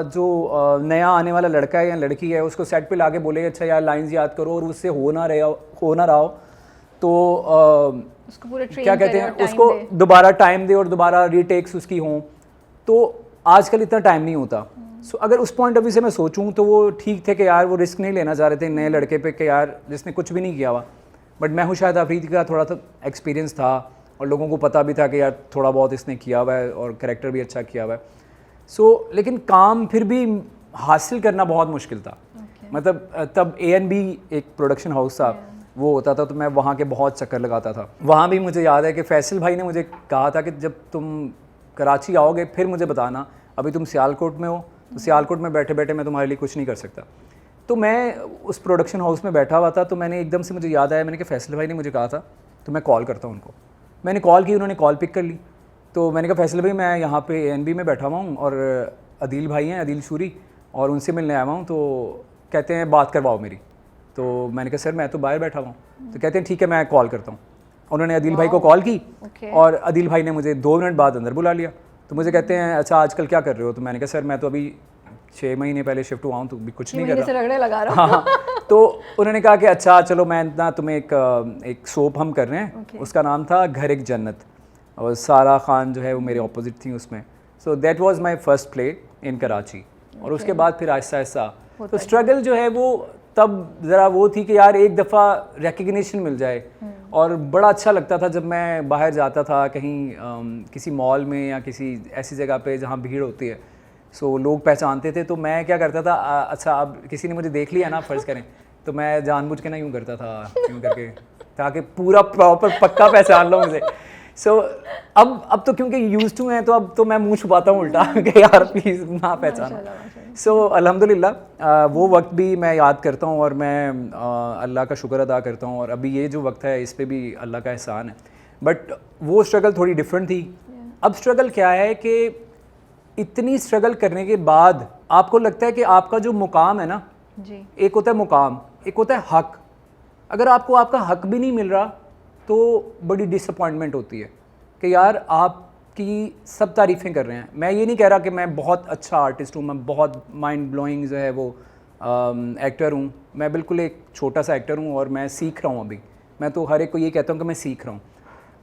जो नया आने वाला लड़का है या लड़की है उसको सेट पे लाके बोले अच्छा यार लाइंस याद करो, और उससे हो ना रहा हो तो उसको पूरा ट्रेन क्या कहते हैं, उसको दोबारा टाइम दे और दोबारा रीटेक्स उसकी हों। तो आजकल इतना टाइम नहीं होता। सो अगर उस पॉइंट ऑफ व्यू से मैं सोचूं तो वो ठीक थे कि यार वो रिस्क नहीं लेना चाह रहे थे नए लड़के पे कि यार जिसने कुछ भी नहीं किया हुआ। बट मैं हूँ शाहिद आफरीदी का थोड़ा सा एक्सपीरियंस था और लोगों को पता भी था कि यार थोड़ा बहुत इसने किया हुआ है और कैरेक्टर भी अच्छा किया हुआ है। सो लेकिन काम फिर भी हासिल करना बहुत मुश्किल था। मतलब तब A&B एक प्रोडक्शन हाउस था, वो होता था, तो मैं वहाँ के बहुत चक्कर लगाता था। वहाँ भी मुझे याद है कि फैसल भाई ने मुझे कहा था कि जब तुम कराची आओगे फिर मुझे बताना, अभी तुम सियालकोट में हो तो सियालकोट में बैठे बैठे मैं तुम्हारे लिए कुछ नहीं कर सकता। तो मैं उस प्रोडक्शन हाउस में बैठा हुआ था, तो मैंने एकदम से मुझे याद आया, मैंने कहा फैसल भाई ने मुझे कहा था तो मैं कॉल करता हूँ उनको। मैंने कॉल की, उन्होंने कॉल पिक कर ली। तो मैंने कहा फैसल भाई मैं यहाँ पे A&B में बैठा हुआ हूँ और अदील भाई हैं, अदील शूरी, और उनसे मिलने आया हूँ, तो कहते हैं बात करवाओ मेरी। तो मैंने कहा सर मैं तो बाहर बैठा हुआ हूँ। तो कहते हैं ठीक है मैं कॉल करता हूँ। उन्होंने अदील भाई को कॉल की और अदील भाई ने मुझे 2 मिनट बाद अंदर बुला लिया। तो मुझे कहते हैं अच्छा आजकल क्या कर रहे हो? तो मैंने कहा सर मैं तो अभी 6 महीने पहले शिफ्ट हुआ हूँ तो भी कुछ नहीं कर रहा। रगड़े लगा रहा हूँ। हाँ, तो उन्होंने कहा कि अच्छा चलो मैं ना तुम्हें एक सोप हम कर रहे हैं, उसका नाम था घर एक जन्नत, और सारा खान जो है वो मेरे ऑपोजिट थी उसमें। So that was my first play in Karachi. और उसके बाद फिर आहिस्ता आहिस्ता तो स्ट्रगल जो है वो तब ज़रा वो थी कि यार एक दफ़ा रिकग्निशन मिल जाए। और बड़ा अच्छा लगता था जब मैं बाहर जाता था कहीं किसी मॉल में या किसी ऐसी जगह पे जहाँ भीड़ होती है, सो लोग पहचानते थे। तो मैं क्या करता था, अच्छा अब किसी ने मुझे देख लिया ना फ़र्ज़ करें, तो मैं जानबूझ के ना यूँ करता था, यूँ करके, ताकि पूरा प्रॉपर पक्का पहचान लो मुझे। सो अब तो क्योंकि यूज़ टू हैं तो अब तो मैं मुंह छुपाता हूँ उल्टा कि यार प्लीज़ ना पहचाना। सो अल्हम्दुलिल्लाह वो वक्त भी मैं याद करता हूँ और मैं अल्लाह का शुक्र अदा करता हूँ। और अभी ये जो वक्त है इस पे भी अल्लाह का एहसान है। बट वो स्ट्रगल थोड़ी डिफरेंट थी। अब स्ट्रगल क्या है कि इतनी स्ट्रगल करने के बाद आपको लगता है कि आपका जो मुकाम है ना, जी, एक होता है मुकाम, एक होता है हक। अगर आपको आपका हक भी नहीं मिल रहा तो बड़ी डिसअपॉइंटमेंट होती है कि यार आपकी सब तारीफ़ें कर रहे हैं। मैं ये नहीं कह रहा कि मैं बहुत अच्छा आर्टिस्ट हूँ, मैं बहुत माइंड ब्लोइंग जो है वो एक्टर हूँ। मैं बिल्कुल एक छोटा सा एक्टर हूँ और मैं सीख रहा हूँ अभी। मैं तो हर एक को ये कहता हूँ कि मैं सीख रहा हूँ,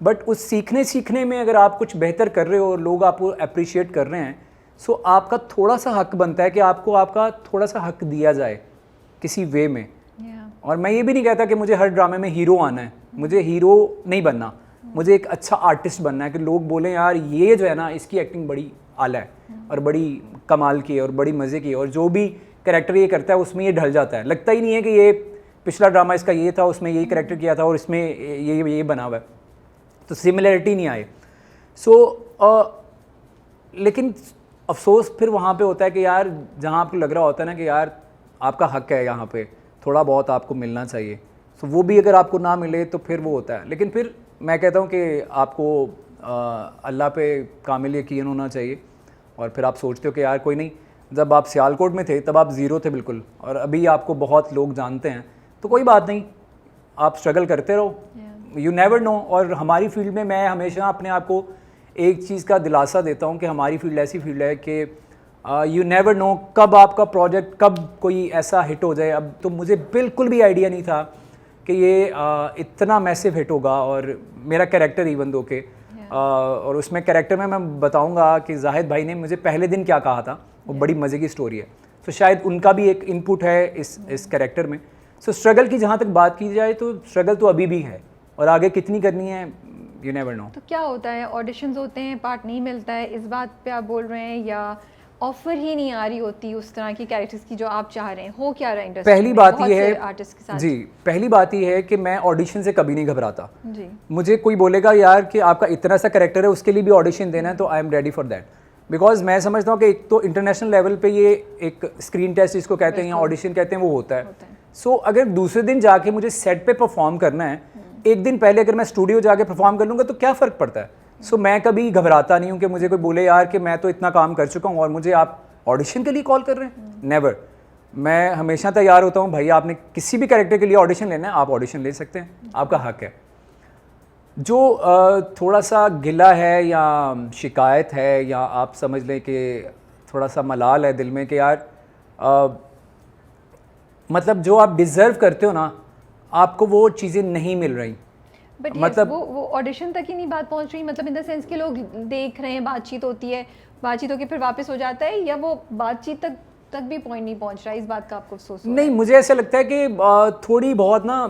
बट उस सीखने में अगर आप कुछ बेहतर कर रहे हो और लोग आपको अप्रिशिएट कर रहे हैं, सो आपका थोड़ा सा हक बनता है कि आपको आपका थोड़ा सा हक दिया जाए किसी वे में। और मैं ये भी नहीं कहता कि मुझे हर ड्रामे में हीरो आना है, मुझे हीरो नहीं बनना, मुझे एक अच्छा आर्टिस्ट बनना है कि लोग बोलें यार ये जो है ना इसकी एक्टिंग बड़ी आला है और बड़ी कमाल की है और बड़ी मज़े की है, और जो भी कैरेक्टर ये करता है उसमें ये ढल जाता है। लगता ही नहीं है कि ये पिछला ड्रामा इसका ये था, उसमें यही कैरेक्टर किया था और इसमें ये बना हुआ है, तो सिमिलरिटी नहीं आए। लेकिन अफसोस फिर वहाँ पे होता है कि यार जहाँ आपको लग रहा होता है ना कि यार आपका हक है, यहाँ पे थोड़ा बहुत आपको मिलना चाहिए, तो वो भी अगर आपको ना मिले तो फिर वो होता है। लेकिन फिर मैं कहता हूँ कि आपको अल्लाह पे कामिल यकीन होना चाहिए, और फिर आप सोचते हो कि यार कोई नहीं, जब आप सियालकोट में थे तब आप ज़ीरो थे बिल्कुल, और अभी आपको बहुत लोग जानते हैं, तो कोई बात नहीं, आप स्ट्रगल करते रहो, यू नेवर नो। और हमारी फील्ड में मैं हमेशा अपने आप को एक चीज़ का दिलासा देता हूँ कि हमारी फील्ड ऐसी फील्ड है कि यू नेवर नो कब आपका प्रोजेक्ट, कब कोई ऐसा हिट हो जाए। अब तो मुझे बिल्कुल भी आइडिया नहीं था कि ये इतना मैसिव हिट होगा, और मेरा कैरेक्टर इवन दो के और उसमें कैरेक्टर में मैं बताऊंगा कि जाहिद भाई ने मुझे पहले दिन क्या कहा था, वो बड़ी मज़े की स्टोरी है, तो शायद उनका भी एक इनपुट है इस कैरेक्टर में। सो स्ट्रगल की जहाँ तक बात की जाए तो स्ट्रगल तो अभी भी है, और आगे कितनी करनी है यू नेवर नो। तो क्या होता है, ऑडिशंस होते हैं, पार्ट नहीं मिलता है, इस बात पे आप बोल रहे हैं, या ऑफर ही नहीं आ रही होती उस तरह की कैरेक्टर्स की जो आप चाह रहे हैं? हो क्या रहा है इंडस्ट्री पहली में बात बहुत ये से है आर्टिस्ट के साथ? जी, पहली बात ये है कि मैं ऑडिशन से कभी नहीं घबराता। जी, मुझे कोई बोलेगा यार कि आपका इतना सा कैरेक्टर है, उसके लिए भी ऑडिशन देना है, तो I am ready for that, because मैं समझता हूँ कि एक तो इंटरनेशनल लेवल पे ये एक स्क्रीन टेस्ट जिसको कहते हैं या ऑडिशन कहते हैं वो होता है। सो अगर दूसरे दिन जाके मुझे सेट पे परफॉर्म करना है, एक दिन पहले अगर मैं स्टूडियो जाके परफॉर्म कर लूँगा तो क्या फ़र्क पड़ता है। सो मैं कभी घबराता नहीं हूँ कि मुझे कोई बोले यार कि मैं तो इतना काम कर चुका हूँ और मुझे आप ऑडिशन के लिए कॉल कर रहे हैं, नेवर। मैं हमेशा तैयार होता हूँ, भाई आपने किसी भी कैरेक्टर के लिए ऑडिशन लेना है आप ऑडिशन ले सकते हैं, आपका हक है। जो थोड़ा सा गिला है या शिकायत है, या आप समझ लें कि थोड़ा सा मलाल है दिल में कि यार मतलब जो आप डिज़र्व करते हो ना, आपको वो चीज़ें नहीं मिल रही। बट मतलब वो ऑडिशन तक ही नहीं बात पहुंच रही, मतलब इन द सेंस कि लोग देख रहे हैं, बातचीत होती है, बातचीत होकर फिर वापस हो जाता है, या वो बातचीत तक भी पॉइंट नहीं पहुंच रहा है, इस बात का आपको अफसोस हो? नहीं, मुझे ऐसा लगता है कि थोड़ी बहुत ना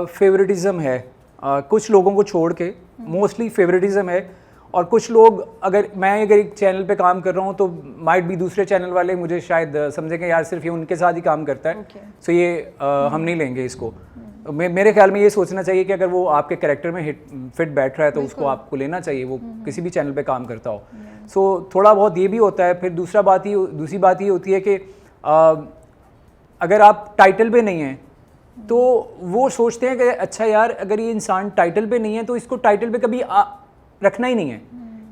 फेवरेटिज्म है, कुछ लोगों को छोड़ के मोस्टली फेवरेटिज्म है। और कुछ लोग, अगर एक चैनल पे काम कर रहा हूँ तो माइट भी दूसरे चैनल वाले मुझे शायद समझेंगे यार सिर्फ ये उनके साथ ही काम करता है, सो ये हम नहीं लेंगे इसको। मेरे ख्याल में ये सोचना चाहिए कि अगर वो आपके कैरेक्टर में फिट बैठ रहा है तो उसको आपको लेना चाहिए, वो किसी भी चैनल पे काम करता हो। सो थोड़ा बहुत ये भी होता है। फिर दूसरी बात ये होती है कि अगर आप टाइटल पे नहीं हैं तो वो सोचते हैं कि अच्छा यार अगर ये इंसान टाइटल पे नहीं है तो इसको टाइटल पे कभी रखना ही नहीं है।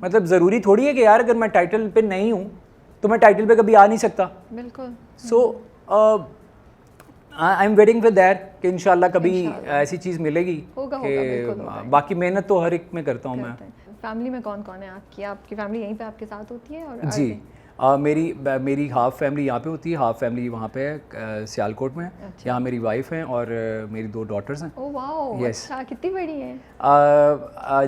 मतलब ज़रूरी थोड़ी है कि यार अगर मैं टाइटल पे नहीं हूँ तो मैं टाइटल पे कभी आ नहीं सकता। बिल्कुल। So I am waiting with that कि इंशाल्लाह कभी ऐसी चीज़ मिलेगी। होगा, कि बाकी मेहनत तो हर एक में करता हूँ मैं। फैमिली में कौन कौन है आपकी फैमिली यहीं पे आपके साथ होती है? और जी, मेरी हाफ फैमिली यहाँ पे होती है, हाफ फैमिली वहाँ पे है सियालकोट में। अच्छा। यहाँ मेरी वाइफ हैं और मेरी 2 डॉटर्स हैं। Oh wow, Yes. अच्छा, कितनी बड़ी है?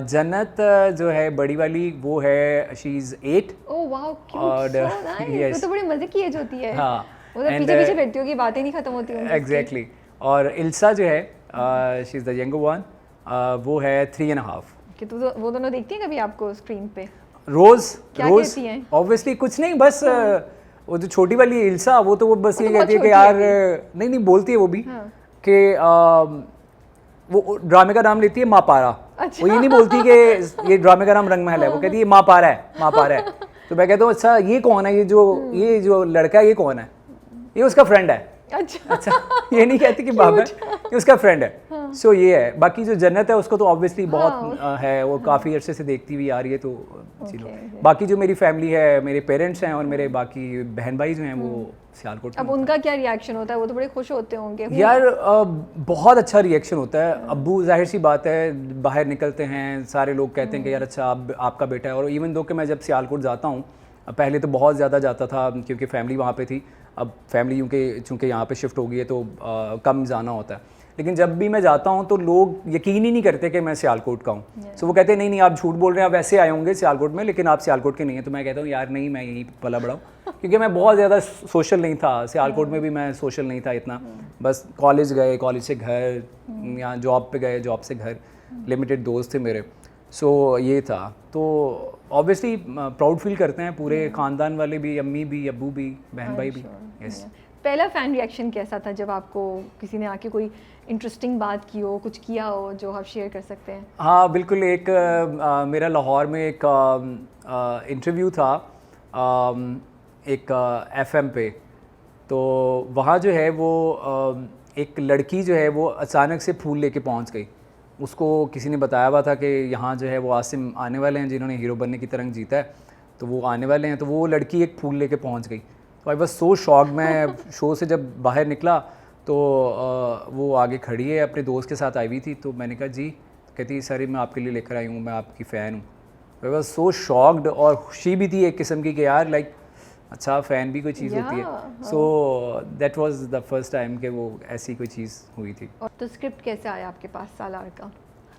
जन्नत जो है बड़ी वाली वो है, शी इज़ 8। ओह वाओ, और, क्यूट, सो नाइस। yes. वो तो बड़ी मजे की एज होती है। हाँ, उधर and, पीछे फिरती होगी, बातें नहीं खत्म होती होंगी। एग्जैक्टली। और इल्सा जो है she is the younger one, वो है 3.5। कि तो वो दोनों देखती हैं कभी आपको स्क्रीन पे? रोज़ क्या कहती हैं? ऑब्वियसली कुछ नहीं, बस वो जो छोटी वाली इल्सा वो तो वो बस ये तो बहुत कहती है कि छोटी यार है नहीं बोलती है वो भी हाँ। कि वो ड्रामे का नाम लेती है माँ पारा। अच्छा। वो ये नहीं बोलती कि ये ड्रामे का नाम रंग महल है, वो कहती है माँ पारा है, माँ पारा है। तो मैं कहता हूँ अच्छा ये कौन है, ये जो लड़का है ये कौन है? ये उसका फ्रेंड है। अच्छा, अच्छा, ये नहीं कहती कि बाबा है, कि उसका फ्रेंड है। सो ये है। बाकी जो जन्नत है उसको तो ऑब्वियसली बहुत है, वो काफ़ी अरसे से देखती हुई आ रही है, तो चलो। बाकी जो मेरी फैमिली है, मेरे पेरेंट्स हैं और मेरे बाकी बहन भाई जो हैं वो सियालकोट में। अब उनका क्या रिएक्शन होता है? वो तो बड़े खुश होते होंगे यार। बहुत अच्छा रिएक्शन होता है। अब्बू जाहिर सी बात है बाहर निकलते हैं, सारे लोग कहते हैं कि यार अच्छा आपका बेटा है। और इवन दो कि मैं जब सियालकोट जाता हूँ, पहले तो बहुत ज़्यादा जाता था क्योंकि फैमिली वहाँ पे थी। अब फैमिली चूँकि यहाँ पे शिफ्ट हो गई है तो कम जाना होता है। लेकिन जब भी मैं जाता हूँ तो लोग यकीन ही नहीं करते कि मैं सियालकोट का हूँ। सो वो कहते हैं नहीं नहीं आप झूठ बोल रहे हैं, आप वैसे आए होंगे सियालकोट में, लेकिन आप सियालकोट के नहीं हैं। तो मैं कहता हूँ यार नहीं, मैं यहीं पला बड़ा हूँ क्योंकि मैं बहुत ज़्यादा सोशल नहीं था। सियालकोट में भी मैं सोशल नहीं था इतना। बस कॉलेज गए, कॉलेज से घर, यहाँ जॉब पे गए, जॉब से घर, लिमिटेड दोस्त थे मेरे। सो ये था। तो ऑब्वियसली प्राउड फील करते हैं पूरे ख़ानदान वाले भी, अम्मी भी, अब्बू भी, बहन भाई भी। यस। पहला फ़ैन रिएक्शन कैसा था जब आपको किसी ने आके कोई इंटरेस्टिंग बात की हो, कुछ किया हो जो आप शेयर कर सकते हैं? हाँ बिल्कुल। एक मेरा लाहौर में एक इंटरव्यू था एक FM पे। तो वहाँ जो है वो एक लड़की जो है वो अचानक से फूल लेके पहुँच गई। उसको किसी ने बताया हुआ था कि यहाँ जो है वो आसिम आने वाले हैं जिन्होंने हीरो बनने की तरंग जीता है, तो वो आने वाले हैं। तो वो लड़की एक फूल लेके पहुँच गई। तो आई वाज सो शॉक्ड। मैं शो से जब बाहर निकला तो वो आगे खड़ी है, अपने दोस्त के साथ आई हुई थी। तो मैंने कहा जी, कहती सर मैं आपके लिए लेकर आई हूँ, मैं आपकी फ़ैन हूँ। आई वाज सो शॉक्ड और खुशी भी थी एक किस्म की कि यार लाइक अच्छा फ़ैन भी कोई चीज़ होती है। So that was the first time कि वो ऐसी कोई चीज़ हुई थी। और तो स्क्रिप्ट कैसे आया आपके पास सालार का?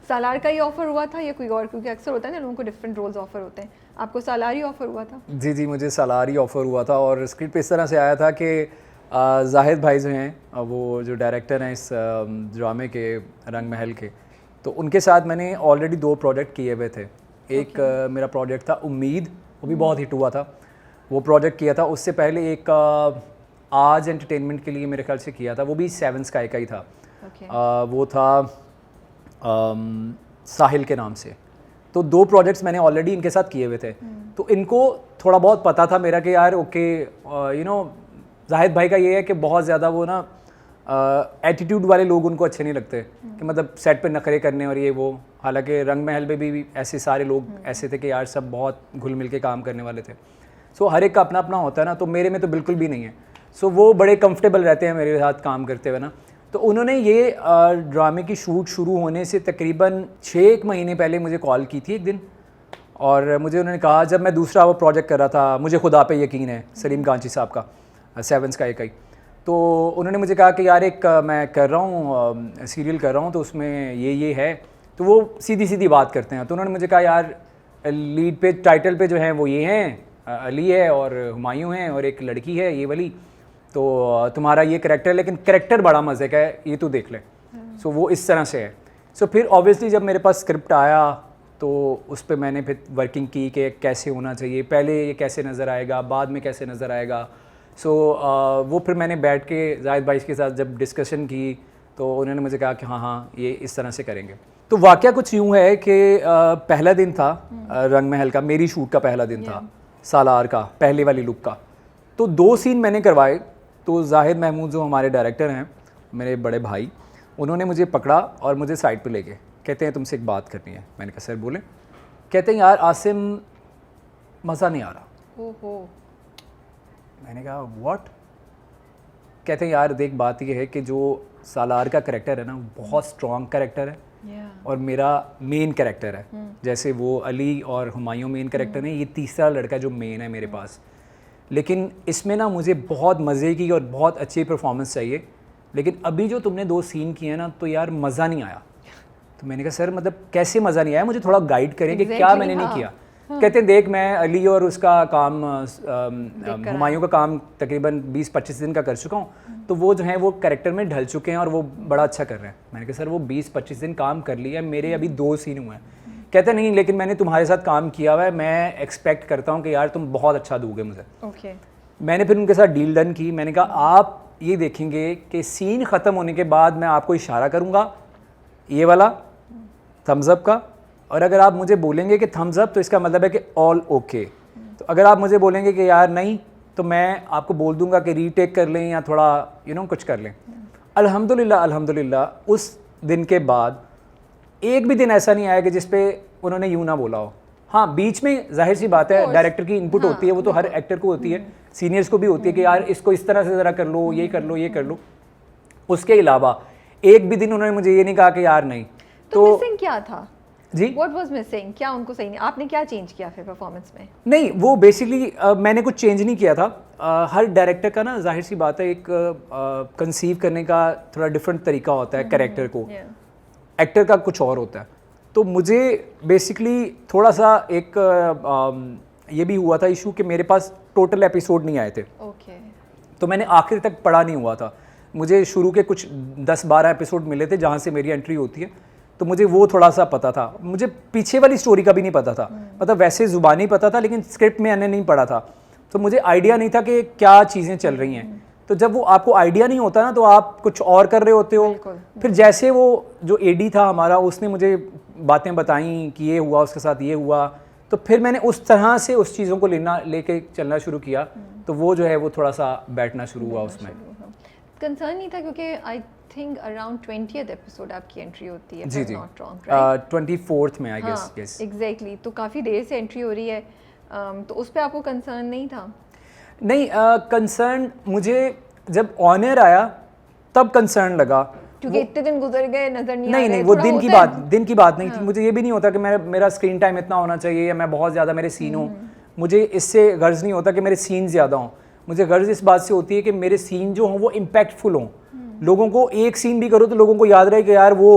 सालार का ही ऑफ़र हुआ था या कोई और? क्योंकि अक्सर होता है ना लोगों को डिफरेंट रोल्स ऑफ़र होते हैं, आपको सालार ही ऑफ़र हुआ था? जी जी, मुझे सालार ही ऑफ़र हुआ था। और स्क्रिप्ट इस तरह से आया था कि जाहिद भाई जो हैं वो जो डायरेक्टर हैं इस ड्रामे के रंग महल के, तो उनके साथ मैंने ऑलरेडी 2 प्रोजेक्ट किए हुए थे। एक मेरा प्रोजेक्ट था उम्मीद, वो भी बहुत हिट हुआ था, वो प्रोजेक्ट किया था। उससे पहले एक आज एंटरटेनमेंट के लिए मेरे ख्याल से किया था, वो भी 7 स्काई का ही था। वो था साहिल के नाम से। तो 2 प्रोजेक्ट्स मैंने ऑलरेडी इनके साथ किए हुए थे। तो इनको थोड़ा बहुत पता था मेरा कि यार ओके यू नो जाहिद भाई का ये है कि बहुत ज़्यादा वो ना एटीट्यूड वाले लोग उनको अच्छे नहीं लगते कि मतलब सेट पे नखरे करने और ये वो। हालांकि रंग महल में भी ऐसे सारे लोग ऐसे थे कि यार सब बहुत घुल मिल के काम करने वाले थे। सो हर एक का अपना अपना होता है ना, तो मेरे में तो बिल्कुल भी नहीं है। सो वो बड़े कंफर्टेबल रहते हैं मेरे साथ काम करते हुए ना। तो उन्होंने ये ड्रामे की शूट शुरू होने से तकरीबन 6 महीने पहले मुझे कॉल की थी एक दिन, और मुझे उन्होंने कहा, जब मैं दूसरा वो प्रोजेक्ट कर रहा था, मुझे खुदा पे यकीन है, सलीम कांची साहब का 7 स्काई का ही, तो उन्होंने मुझे कहा कि यार एक मैं कर रहा हूँ सीरियल कर रहा हूँ, तो उसमें ये है। तो वो सीधी सीधी बात करते हैं। तो उन्होंने मुझे कहा यार लीड पे टाइटल पे जो है वो ये हैं, अली है और हुमायूं हैं और एक लड़की है ये वाली, तो तुम्हारा ये करैक्टर है, लेकिन करैक्टर बड़ा मज़े का है, ये तो देख ले। सो वो इस तरह से है। सो फिर ऑब्वियसली जब मेरे पास स्क्रिप्ट आया तो उस पर मैंने फिर वर्किंग की कि कैसे होना चाहिए, पहले ये कैसे नज़र आएगा, बाद में कैसे नज़र आएगा। सो वो फिर मैंने बैठ के जाहिद भाई के साथ जब डिस्कशन की तो उन्होंने मुझे कहा कि हाँ ये इस तरह से करेंगे। तो वाक़या कुछ यूँ है कि पहला दिन था रंग महल का, मेरी शूट का पहला दिन था सालार का, पहले वाली लुक का। तो 2 सीन मैंने करवाए। तो जाहिद महमूद जो हमारे डायरेक्टर हैं, मेरे बड़े भाई, उन्होंने मुझे पकड़ा और मुझे साइड पे ले गए। कहते हैं तुमसे एक बात करनी है। मैंने कहा सर बोलें। कहते हैं यार आसिम मज़ा नहीं आ रहा। ओहो। मैंने कहा व्हाट? कहते हैं यार देख बात ये है कि जो सालार का करैक्टर है ना बहुत स्ट्रॉन्ग करैक्टर है और मेरा मेन करैक्टर है। जैसे वो अली और हुमायूं मेन करैक्टर है, ये तीसरा लड़का जो मेन है मेरे पास। लेकिन इसमें ना मुझे बहुत मज़े की और बहुत अच्छी परफॉर्मेंस चाहिए, लेकिन अभी जो तुमने 2 सीन किए ना तो यार मज़ा नहीं आया। तो मैंने कहा सर मतलब कैसे मज़ा नहीं आया, मुझे थोड़ा गाइड करें कि क्या मैंने नहीं किया। कहते हैं देख मैं अली और उसका काम हुमायूं का काम तकरीबन 20-25 दिन का कर चुका हूँ, तो वो जो है वो कैरेक्टर में ढल चुके हैं और वो बड़ा अच्छा कर रहे हैं। मैंने कहा सर वो 20-25 दिन काम कर लिया, मेरे अभी 2 सीन हुए हैं। कहते नहीं लेकिन मैंने तुम्हारे साथ काम किया हुआ है, मैं एक्सपेक्ट करता हूँ कि यार तुम बहुत अच्छा दोगे मुझे। मैंने फिर उनके साथ डील डन की। मैंने कहा आप ये देखेंगे कि सीन ख़त्म होने के बाद मैं आपको इशारा करूँगा ये वाला थम्स अप का, और अगर आप मुझे बोलेंगे कि थम्स अप तो इसका मतलब है कि ऑल ओके। तो अगर आप मुझे बोलेंगे कि यार नहीं, तो मैं आपको बोल दूंगा कि रीटेक कर लें या थोड़ा कुछ कर लें। अल्हम्दुलिल्लाह अल्हम्दुलिल्लाह उस दिन के बाद एक भी दिन ऐसा नहीं आया कि जिस पे उन्होंने यूं ना बोला हो। हाँ, बीच में जाहिर सी बात है डायरेक्टर की इनपुट होती है, वो तो हर एक्टर को होती है, सीनियर्स को भी होती है कि यार इसको इस तरह से ज़रा कर लो, ये कर लो, ये कर लो। उसके अलावा एक भी दिन उन्होंने मुझे ये नहीं कहा कि यार नहीं। तो मिसिंग क्या था जी, व्हाट वाज मिसिंग, क्या उनको सही नहीं, आपने क्या चेंज किया फिर परफॉर्मेंस में? नहीं, वो बेसिकली मैंने कुछ चेंज नहीं किया था। हर डायरेक्टर का ना जाहिर सी बात है एक कंसीव करने का थोड़ा डिफरेंट तरीका होता है कैरेक्टर को, एक्टर का कुछ और होता है। तो मुझे बेसिकली थोड़ा सा एक ये भी हुआ था इशू कि मेरे पास टोटल एपिसोड नहीं आए थे। तो मैंने आखिर तक पढ़ा नहीं हुआ था। मुझे शुरू के कुछ 10-12 एपिसोड मिले थे जहाँ से मेरी एंट्री होती है, तो मुझे वो थोड़ा सा पता था। मुझे पीछे वाली स्टोरी का भी नहीं पता था, मतलब वैसे ज़ुबानी पता था लेकिन स्क्रिप्ट में मैंने नहीं पढ़ा था, तो मुझे आइडिया नहीं था कि क्या चीज़ें चल रही हैं। तो जब वो आपको आइडिया नहीं होता ना, तो आप कुछ और कर रहे होते हो। फिर जैसे वो जो एडी था हमारा, उसने मुझे बातें बताई कि ये हुआ, उसके साथ ये हुआ, तो फिर मैंने उस तरह से उस चीज़ों को लेके चलना शुरू किया, तो वो जो है वो थोड़ा सा बैठना शुरू हुआ उसमें। कंसर्न नहीं था क्योंकि I think around 20th episode आपकी एंट्री होती है, जी जी, नॉट रॉन्ग, राइट? 24th में आई गेस। Yes, exactly. तो काफ़ी देर से एंट्री हो रही है, तो उस पर आपको कंसर्न नहीं था? नहीं, कंसर्न मुझे जब ऑनर आया तब कंसर्न लगा, क्योंकि इतने दिन गुजर गए, नजर नहीं आ नहीं रहे, नहीं, वो थोड़ा दिन की होता है। बात दिन की बात नहीं थी। मुझे ये भी नहीं होता कि मेरा स्क्रीन टाइम इतना होना चाहिए या मैं बहुत ज़्यादा मेरे सीन हों। मुझे इससे गर्ज नहीं होता कि मेरे सीन ज़्यादा हों। मुझे गर्ज इस बात से होती है कि मेरे सीन जो हों वो इम्पैक्टफुल हों, लोगों को एक सीन भी करो तो लोगों को याद रहे कि यार वो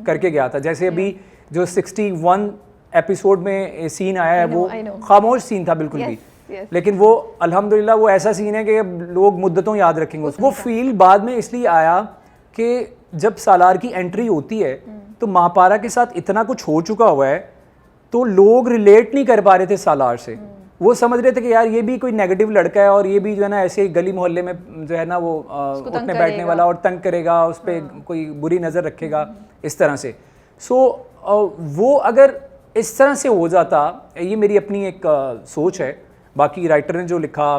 करके गया था। जैसे अभी जो 61 एपिसोड में सीन आया है, वो खामोश सीन था बिल्कुल भी, लेकिन वो अल्हम्दुलिल्लाह वो ऐसा सीन है कि लोग मुद्दतों याद रखेंगे उसको। वो फील बाद में इसलिए आया कि जब सालार की एंट्री होती है तो महापारा के साथ इतना कुछ हो चुका हुआ है, तो लोग रिलेट नहीं कर पा रहे थे सालार से। वो समझ रहे थे कि यार ये भी कोई नेगेटिव लड़का है और ये भी जो है ना ऐसे गली मोहल्ले में जो है ना वो उठने बैठने वाला और तंग करेगा, उस पर कोई बुरी नज़र रखेगा, इस तरह से। सो वो अगर इस तरह से हो जाता, ये मेरी अपनी एक सोच है। बाकी राइटर ने जो लिखा,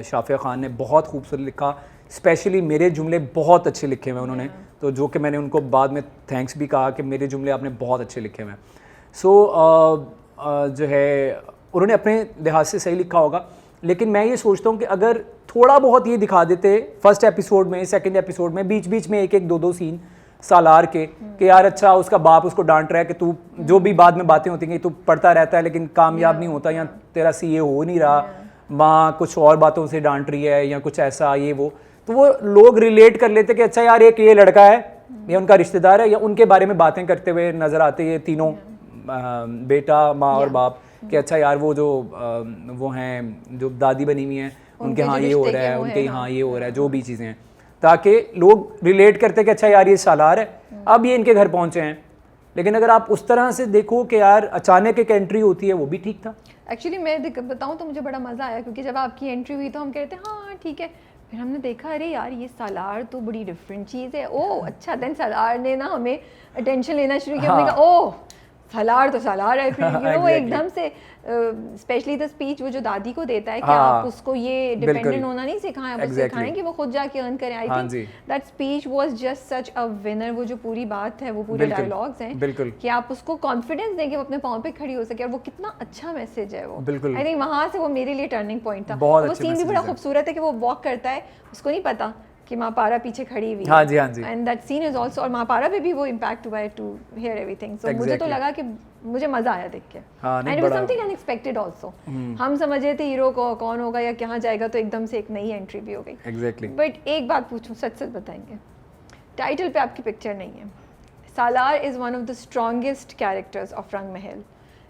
शाफिया खान ने बहुत खूबसूरत लिखा, स्पेशली मेरे जुमले बहुत अच्छे लिखे हुए उन्होंने, तो जो कि मैंने उनको बाद में थैंक्स भी कहा कि मेरे जुमले आपने बहुत अच्छे लिखे हुए हैं। सो जो है उन्होंने अपने लिहाज से सही लिखा होगा, लेकिन मैं ये सोचता हूँ कि अगर थोड़ा बहुत ये दिखा देते फर्स्ट एपिसोड में, सेकंड एपिसोड में, बीच बीच में एक दो सीन सालार के कि यार अच्छा उसका बाप उसको डांट रहा है कि तू जो भी बाद में बातें होती हैं तू पढ़ता रहता है लेकिन कामयाब नहीं होता, या तेरा सीए हो नहीं रहा, माँ कुछ और बातों से डांट रही है या कुछ ऐसा ये वो, तो वो लोग रिलेट कर लेते कि अच्छा यार एक ये लड़का है या उनका रिश्तेदार है, या उनके बारे में बातें करते हुए नज़र आते ये तीनों बेटा, माँ और बाप, कि अच्छा यार वो जो वो हैं जो दादी बनी हुई हैं उनके यहाँ ये हो रहा है, उनके यहाँ ये हो रहा है, जो भी चीज़ें हैं, ताकि लोग रिलेट करते कि अच्छा यार ये सालार है, अब ये इनके घर पहुँचे हैं। लेकिन अगर आप उस तरह से देखो कि यार अचानक एक एंट्री होती है, वो भी ठीक था। एक्चुअली मैं बताऊँ तो मुझे बड़ा मज़ा आया, क्योंकि जब आपकी एंट्री हुई तो हम कहते हैं हाँ ठीक है, फिर हमने देखा अरे यार ये सालार तो बड़ी डिफरेंट चीज़ है, ओह अच्छा, देन सालार ने ना हमें अटेंशन लेना शुरू किया। हमने कहा ओह सालार तो सालार है, फिर यू नो एकदम से स्पेशली द स्पीच वो जो दादी को देता है कि आप उसको ये डिपेंडेंट होना नहीं सिखाएं, वो सिखाएं कि वो खुद जाके अर्न करें। I think that speech was just such a winner. वो जो पूरी बात है, वो पूरे डायलॉग्स हैं कि आप उसको कॉन्फिडेंस दें कि वो अपने पाँव पे खड़ी हो सके, और वो कितना अच्छा मैसेज है वो। आई थिंक वहाँ से वो मेरे लिए टर्निंग पॉइंट था। वो सीन भी बड़ा खूबसूरत है कि वो वॉक करता है, उसको नहीं पता कि महापारा पीछे खड़ी हुई है। हाँ जी, हाँ जी। And that scene is also, और महापारा पे भी वो इम्पैक्ट हुआ है टू हियर एवरीथिंग। सो मुझे तो लगा कि मुझे मजा आया देख के, and it was something unexpected also. हम समझ रहे थे हीरो को कौन होगा या कहाँ जाएगा, तो एकदम से एक नई एंट्री भी हो गई। एग्जैक्टली। बट एक बात पूछूं, सच सच बताएंगे, टाइटल पे आपकी पिक्चर नहीं है। Salar is one of the strongest characters of Rang Mahal,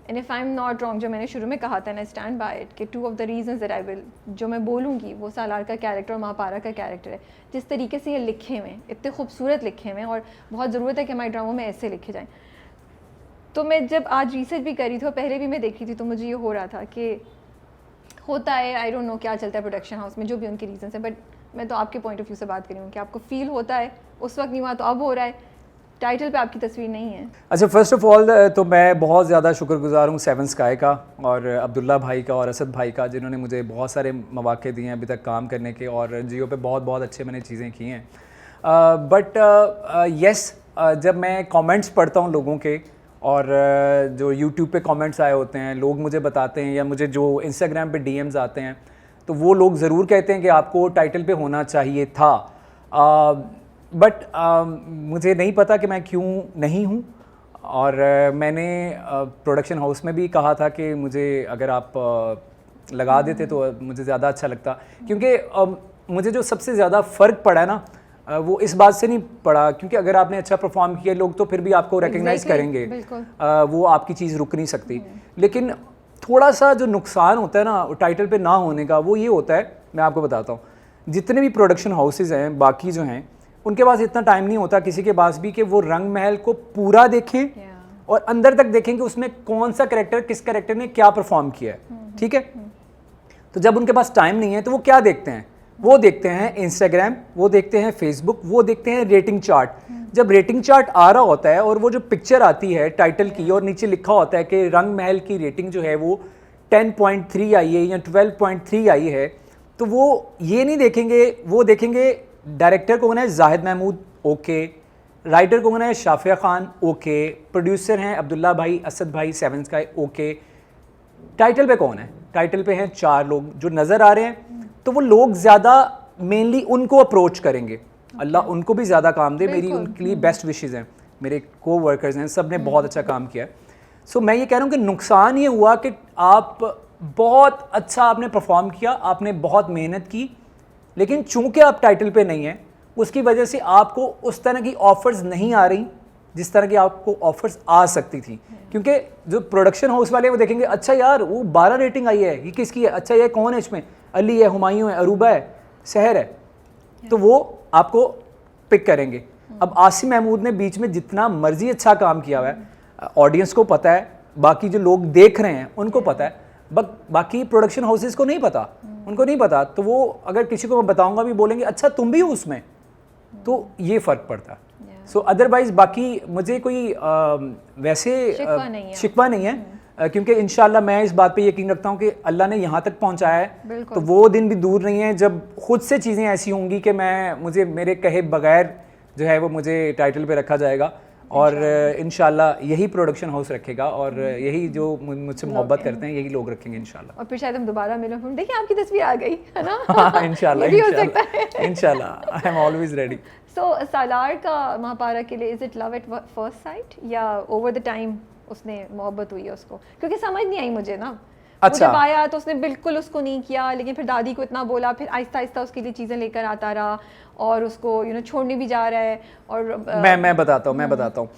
and if I am not wrong, जो मैंने शुरू में कहा था, आई स्टैंड बाय इट, कि 2 of the reasons that I will, जो मैं बोलूँगी वो सालार का कैरेक्टर और महापारा का कैरेक्टर है। जिस तरीके से ये लिखे हुए हैं, इतने खूबसूरत लिखे हुए हैं, और बहुत ज़रूरत है कि हमारे ड्रामों में ऐसे लिखे जाएँ। तो मैं जब आज रिसर्च भी कर रही थी और पहले भी मैं देख रही थी, तो मुझे ये हो रहा था कि होता है, आई डोंट नो क्या चलता है प्रोडक्शन हाउस में, जो भी उनके रीजंस हैं, बट मैं तो आपके पॉइंट ऑफ व्यू से बात कर रही हूँ कि आपको फील होता है, उस वक्त नहीं हुआ तो अब हो रहा है, टाइटल पे आपकी तस्वीर नहीं है। अच्छा, फर्स्ट ऑफ ऑल तो मैं बहुत ज़्यादा शुक्रगुजार हूँ सेवन स्काई का और अब्दुल्ला भाई का और असद भाई का, जिन्होंने मुझे बहुत सारे मौके दिए हैं अभी तक काम करने के, और जियो पे बहुत बहुत अच्छे मैंने चीज़ें की हैं। बट यस, जब मैं कमेंट्स पढ़ता हूँ लोगों के, और जो यूट्यूब पे कमेंट्स आए होते हैं, लोग मुझे बताते हैं, या मुझे जो इंस्टाग्राम पे डीएम्स आते हैं, तो वो लोग ज़रूर कहते हैं कि आपको टाइटल पे होना चाहिए था। बट मुझे नहीं पता कि मैं क्यों नहीं हूँ। और मैंने प्रोडक्शन हाउस में भी कहा था कि मुझे अगर आप लगा देते तो मुझे ज़्यादा अच्छा लगता, क्योंकि मुझे जो सबसे ज़्यादा फ़र्क पड़ा है ना, वो इस बात से नहीं पड़ा, क्योंकि अगर आपने अच्छा परफॉर्म किया लोग तो फिर भी आपको रिकग्नाइज करेंगे, वो आपकी चीज़ रुक नहीं सकती। लेकिन थोड़ा सा जो नुकसान होता है ना टाइटल पे ना होने का, वो ये होता है, मैं आपको बताता हूँ, जितने भी प्रोडक्शन हाउसेज हैं बाकी जो हैं, उनके पास इतना टाइम नहीं होता किसी के पास भी कि वो रंग महल को पूरा देखें और अंदर तक देखें कि उसमें कौन सा कैरेक्टर, किस कैरेक्टर ने क्या परफॉर्म किया है, ठीक है। तो जब उनके पास टाइम नहीं है तो वो क्या देखते हैं, वो देखते हैं इंस्टाग्राम, वो देखते हैं फेसबुक, वो देखते हैं रेटिंग चार्ट। जब रेटिंग चार्ट आ रहा होता है और वो जो पिक्चर आती है टाइटल की और नीचे लिखा होता है कि रंग महल की रेटिंग जो है वो 10.3 आई है या 12.3 आई है, तो वो ये नहीं देखेंगे, वो देखेंगे डायरेक्टर कौन है, जाहिद महमूद, ओके, राइटर कौन है, शाफिया खान, ओके, प्रोड्यूसर हैं अब्दुल्ला भाई, असद भाई, सेवन स्काई, ओके, टाइटल पे कौन है, टाइटल पे हैं 4 लोग जो नज़र आ रहे हैं, तो वो लोग ज़्यादा मेनली उनको अप्रोच करेंगे। अल्लाह उनको भी ज़्यादा काम दे, मेरी उनके लिए बेस्ट विशेज़ हैं, मेरे को वर्कर्स हैं, सब ने बहुत अच्छा काम किया। सो मैं ये कह रहा हूँ कि नुकसान ये हुआ कि आप बहुत अच्छा आपने परफॉर्म किया, आपने बहुत मेहनत की, लेकिन चूंकि आप टाइटल पे नहीं हैं, उसकी वजह से आपको उस तरह की ऑफ़र्स नहीं आ रही जिस तरह की आपको ऑफ़र्स आ सकती थी। क्योंकि जो प्रोडक्शन हाउस वाले वो देखेंगे, अच्छा यार वो 12 रेटिंग आई है, ये किसकी है, अच्छा ये कौन है इसमें, अली है, हुमायूं है, अरूबा है, सहर है, तो वो आपको पिक करेंगे। अब आसिम महमूद ने बीच में जितना मर्जी अच्छा काम किया हुआ है, ऑडियंस को पता है, बाकी जो लोग देख रहे हैं उनको पता है, बाकी प्रोडक्शन हाउसेस को नहीं पता, उनको नहीं पता। तो वो अगर किसी को मैं बताऊंगा भी बोलेंगे अच्छा तुम भी हो उसमें, तो ये फ़र्क पड़ता है। सो अदरवाइज़ बाकी मुझे कोई वैसे शिकवा नहीं है, क्योंकि इंशाल्लाह मैं इस बात पे यकीन रखता हूँ कि अल्लाह ने यहाँ तक पहुँचाया है, तो वो दिन भी दूर नहीं है जब खुद से चीज़ें ऐसी होंगी कि मुझे मेरे कहे बगैर जो है वो मुझे टाइटल पे रखा जाएगा, और इंशाल्लाह यही प्रोडक्शन हाउस रखेगा, और यही जो मुझसे मोहब्बत करते हैं यही लोग रखेंगे इंशाल्लाह। और फिर शायद हम दोबारा मिलें, फिर देखिए आपकी तस्वीर आ गई है ना। हाँ, इंशाल्लाह इंशाल्लाह, आई एम ऑलवेज रेडी। सो सालार का महापारा के लिए is it love at first sight या ओवर द टाइम उसने मोहब्बत हुई है उसको, क्योंकि समझ नहीं आई मुझे ना। अच्छा, जब आया तो उसने बिल्कुल उसको नहीं किया, लेकिन फिर दादी को इतना बोला, फिर आहिस्ता आहिस्ता उसके लिए चीज़ें लेकर आता रहा और उसको छोड़ने भी जा रहा है। और मैं बताता हूँ